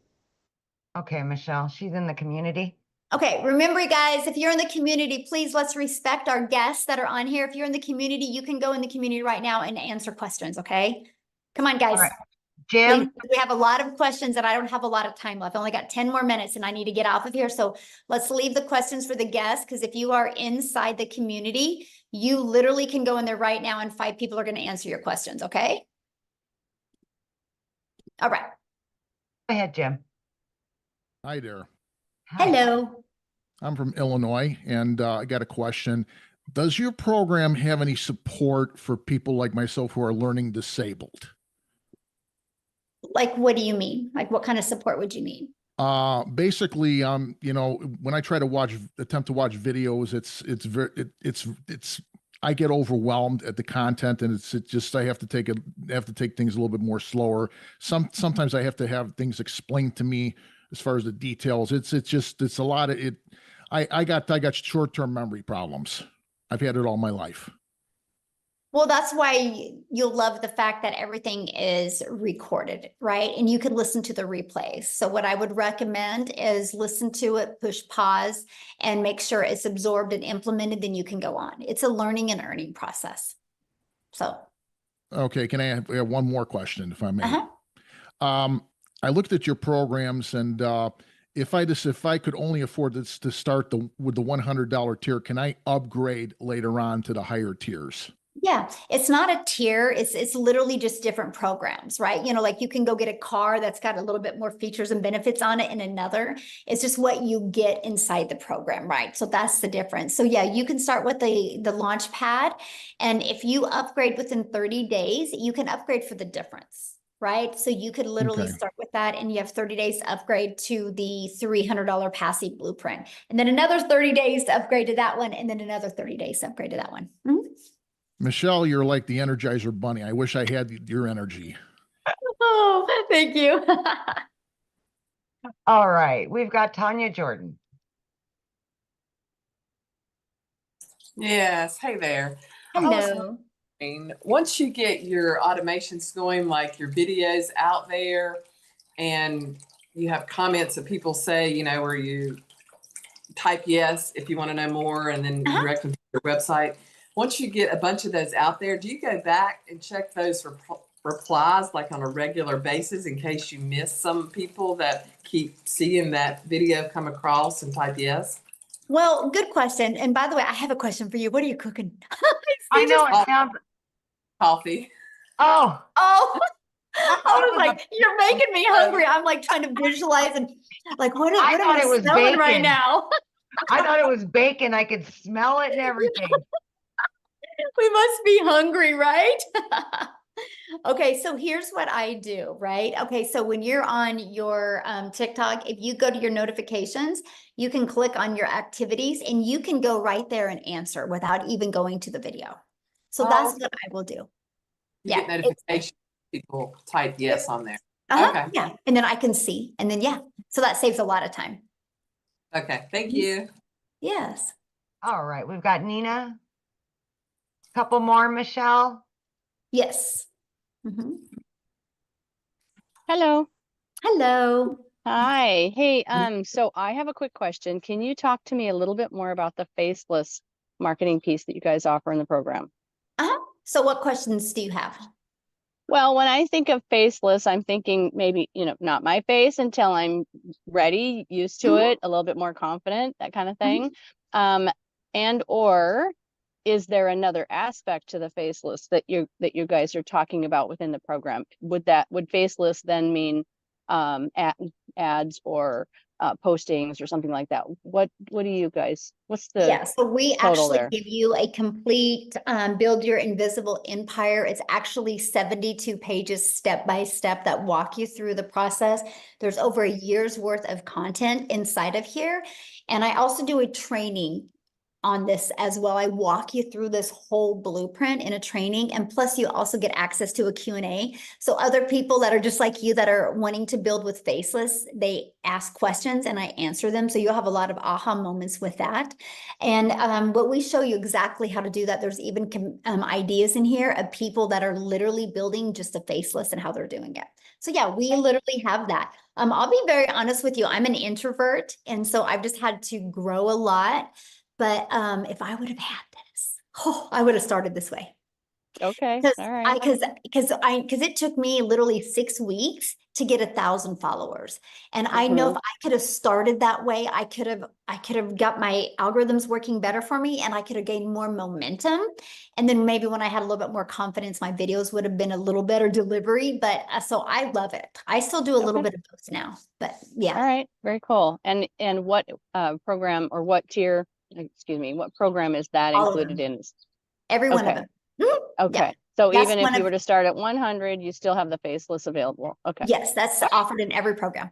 Okay, Michelle, she's in the community. Okay, remember guys, if you're in the community, please let's respect our guests that are on here. If you're in the community, you can go in the community right now and answer questions, okay? Come on, guys. All right. Please, Jim, we have a lot of questions and I don't have a lot of time left. I only got 10 more minutes and I need to get off of here. So let's leave the questions for the guests, because if you are inside the community, you literally can go in there right now and 5 people are going to answer your questions, okay? All right. go ahead, Jim. Hi there. Hi. Hello. I'm from Illinois, and I got a question. Does your program have any support for people like myself who are learning disabled? Like, what do you mean? Like, what kind of support would you need? Basically, you know, when I try to attempt to watch videos, it's I get overwhelmed at the content, and it's just I have to take things a little bit more slower. Sometimes I have to have things explained to me as far as the details. It's a lot of it. I got short-term memory problems. I've had it all my life. Well, that's why you'll love the fact that everything is recorded, right? And you can listen to the replays. So what I would recommend is listen to it, push pause, and make sure it's absorbed and implemented, then you can go on. It's a learning and earning process. So. Okay, can I have one more question, if I may? Uh-huh. I looked at your programs, and if I could only afford this to start with the $100 tier, can I upgrade later on to the higher tiers? Yeah, it's not a tier. It's literally just different programs, right? You know, like you can go get a car that's got a little bit more features and benefits on it in another. It's just what you get inside the program, right? So that's the difference. So yeah, you can start with the launch pad. And if you upgrade within 30 days, you can upgrade for the difference, right? So you could literally start with that and you have 30 days to upgrade to the $300 passive blueprint. And then another 30 days to upgrade to that one. And then another 30 days to upgrade to that one. Mm-hmm. Michelle, you're like the Energizer Bunny. I wish I had your energy. Oh, thank you. All right, we've got Tanya Jordan. Yes, hey there. I was Hello. wondering, once you get your automations going, like your videos out there, and you have comments that people say, you know, where you type yes if you want to know more, and then direct them to your website. Once you get a bunch of those out there, do you go back and check those replies like on a regular basis in case you miss some people that keep seeing that video come across and type yes? Well, good question. And by the way, I have a question for you. What are you cooking? I know it sounds coffee. Oh. I was like, you're making me hungry. I'm like trying to visualize and like, what am I smelling right now? I thought it was bacon. I could smell it and everything. We must be hungry, right? Okay, so here's what I do, right? Okay, so when you're on your TikTok, if you go to your notifications, you can click on your activities and you can go right there and answer without even going to the video. So that's what I will do. You get notifications, people type yes on there. Okay. Yeah, and then I can see, and then so that saves a lot of time. Okay, thank you. Yes. All right, we've got Nina. Couple more, Michelle. Yes. Hello. Hello. Hi. Hey, so I have a quick question. Can you talk to me a little bit more about the faceless marketing piece that you guys offer in the program? So what questions do you have? Well, when I think of faceless, I'm thinking maybe, you know, not my face until I'm ready, used to it, a little bit more confident, that kind of thing. And or is there another aspect to the faceless that you guys are talking about within the program? Would faceless then mean ads or postings or something like that? What do you guys, what's the so we total actually there? give you a complete build your invisible empire. It's actually 72 pages step by step that walk you through the process. There's over a year's worth of content inside of here. And I also do a training on this as well. I walk you through this whole blueprint in a training, and plus you also get access to a Q&A. So other people that are just like you that are wanting to build with Faceless, they ask questions and I answer them. So you'll have a lot of aha moments with that. And but we show you exactly how to do that. There's even ideas in here of people that are literally building just a Faceless and how they're doing it. So yeah, we literally have that. I'll be very honest with you. I'm an introvert, and so I've just had to grow a lot. But if I would have had this, I would have started this way. Okay. Because All right. because it took me literally 6 weeks to get 1,000 followers. And I know if I could have started that way, I could have got my algorithms working better for me, and I could have gained more momentum. And then maybe when I had a little bit more confidence, my videos would have been a little better delivery. But so I love it. I still do a little bit of both now, but yeah. All right. Very cool. And what program or what tier, excuse me, what program is that All of included them. in? Every one of them. Okay. Yeah. So That's even if one you of- were to start at 100, you still have the Faceless available. Okay. Yes, that's offered in every program.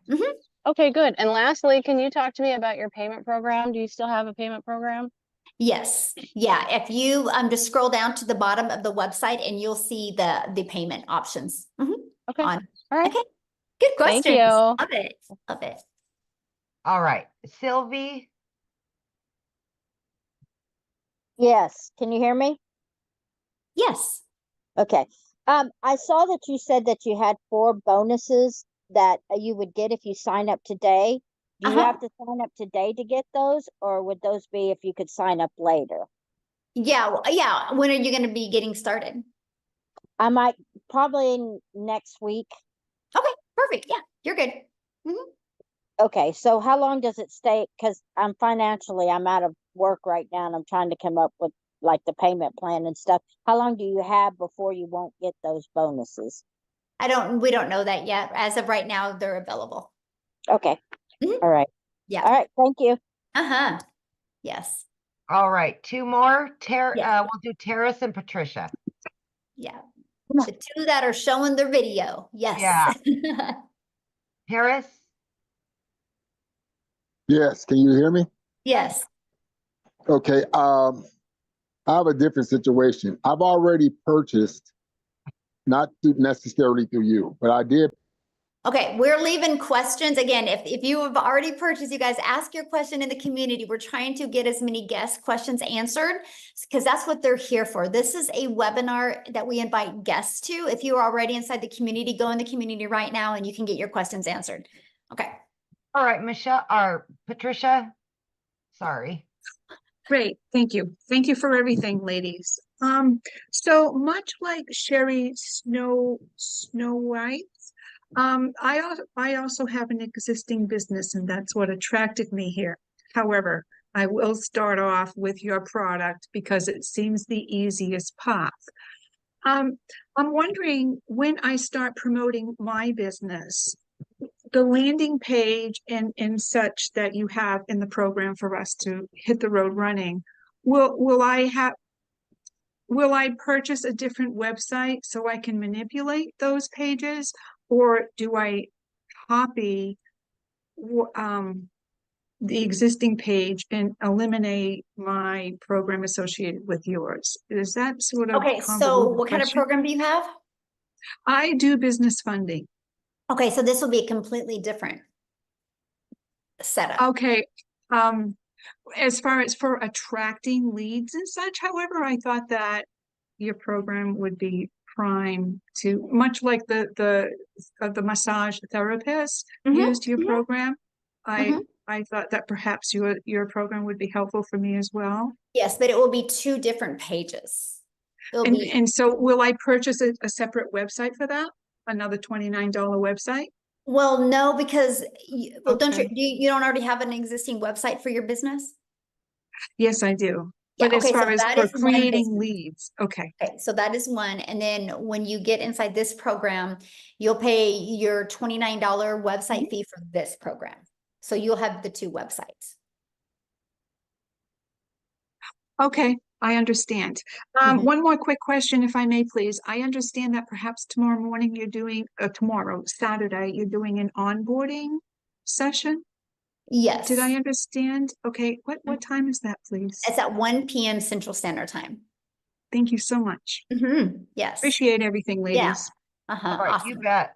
Okay, good. And lastly, can you talk to me about your payment program? Do you still have a payment program? Yes. Yeah. If you just scroll down to the bottom of the website and you'll see the payment options. Okay. On. All right. Okay. Good Thank questions. you. Love it. Love it. All right, Sylvie. Yes. Can you hear me? Yes. Okay. I saw that you said that you had 4 bonuses that you would get if you sign up today. Do you have to sign up today to get those, or would those be if you could sign up later? Yeah. Yeah. When are you going to be getting started? I might probably next week. Okay. Perfect. Yeah. You're good. Okay. So how long does it stay? Because I'm out of work right now, and I'm trying to come up with like the payment plan and stuff. How long do you have before you won't get those bonuses? We don't know that yet. As of right now, they're available. Okay. All right. Yeah. All right. Thank you. Yes. All right, 2 more. Yes. We'll do Terrace and Patricia. Yeah. The 2 that are showing their video. Yes. Yeah. Terrace? Yes, can you hear me? Yes. Okay, I have a different situation. I've already purchased, not necessarily through you, but I did. Okay, we're leaving questions. Again, if you have already purchased, you guys ask your question in the community. We're trying to get as many guest questions answered because that's what they're here for. This is a webinar that we invite guests to. If you are already inside the community, go in the community right now and you can get your questions answered. Okay. All right, Michelle or Patricia. Sorry. Great, thank you. Thank you for everything, ladies. So much like Sherry Snow White, I also have an existing business, and that's what attracted me here. However, I will start off with your product because it seems the easiest path. I'm wondering, when I start promoting my business, the landing page and such that you have in the program for us to hit the road running, will I purchase a different website so I can manipulate those pages, or do I copy the existing page and eliminate my program associated with yours? Is that sort of Okay, so convoluted what kind of question? program do you have? I do business funding. Okay, so this will be a completely different setup. Okay. As far as for attracting leads and such, however, I thought that your program would be prime to, much like the massage therapist used your program. I thought that perhaps your program would be helpful for me as well. Yes, but it will be 2 different pages. And so will I purchase a separate website for that? Another $29 website? Well, no, because don't you don't already have an existing website for your business? Yes, I do. Yeah, But as okay, so far as that for is one creating business. leads, okay. Okay, so that is one. And then when you get inside this program, you'll pay your $29 website fee for this program. So you'll have the 2 websites. Okay, I understand. One more quick question, if I may, please. I understand that perhaps tomorrow morning you're doing, Saturday, you're doing an onboarding session? Yes. Did I understand? Okay, what time is that, please? It's at 1 p.m. Central Standard Time. Thank you so much. Yes. Appreciate everything, Yeah. ladies. All right, Awesome. you bet.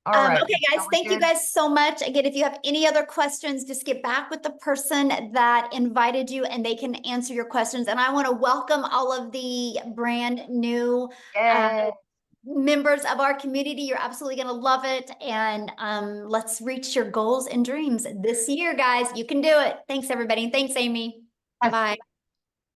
All right. Okay, guys, we're thank you good? guys so much. Again, if you have any other questions, just get back with the person that invited you and they can answer your questions. And I want to welcome all of the brand new Yay. members of our community. You're absolutely going to love it. And let's reach your goals and dreams this year, guys. You can do it. Thanks, everybody. Thanks, Amy. Bye.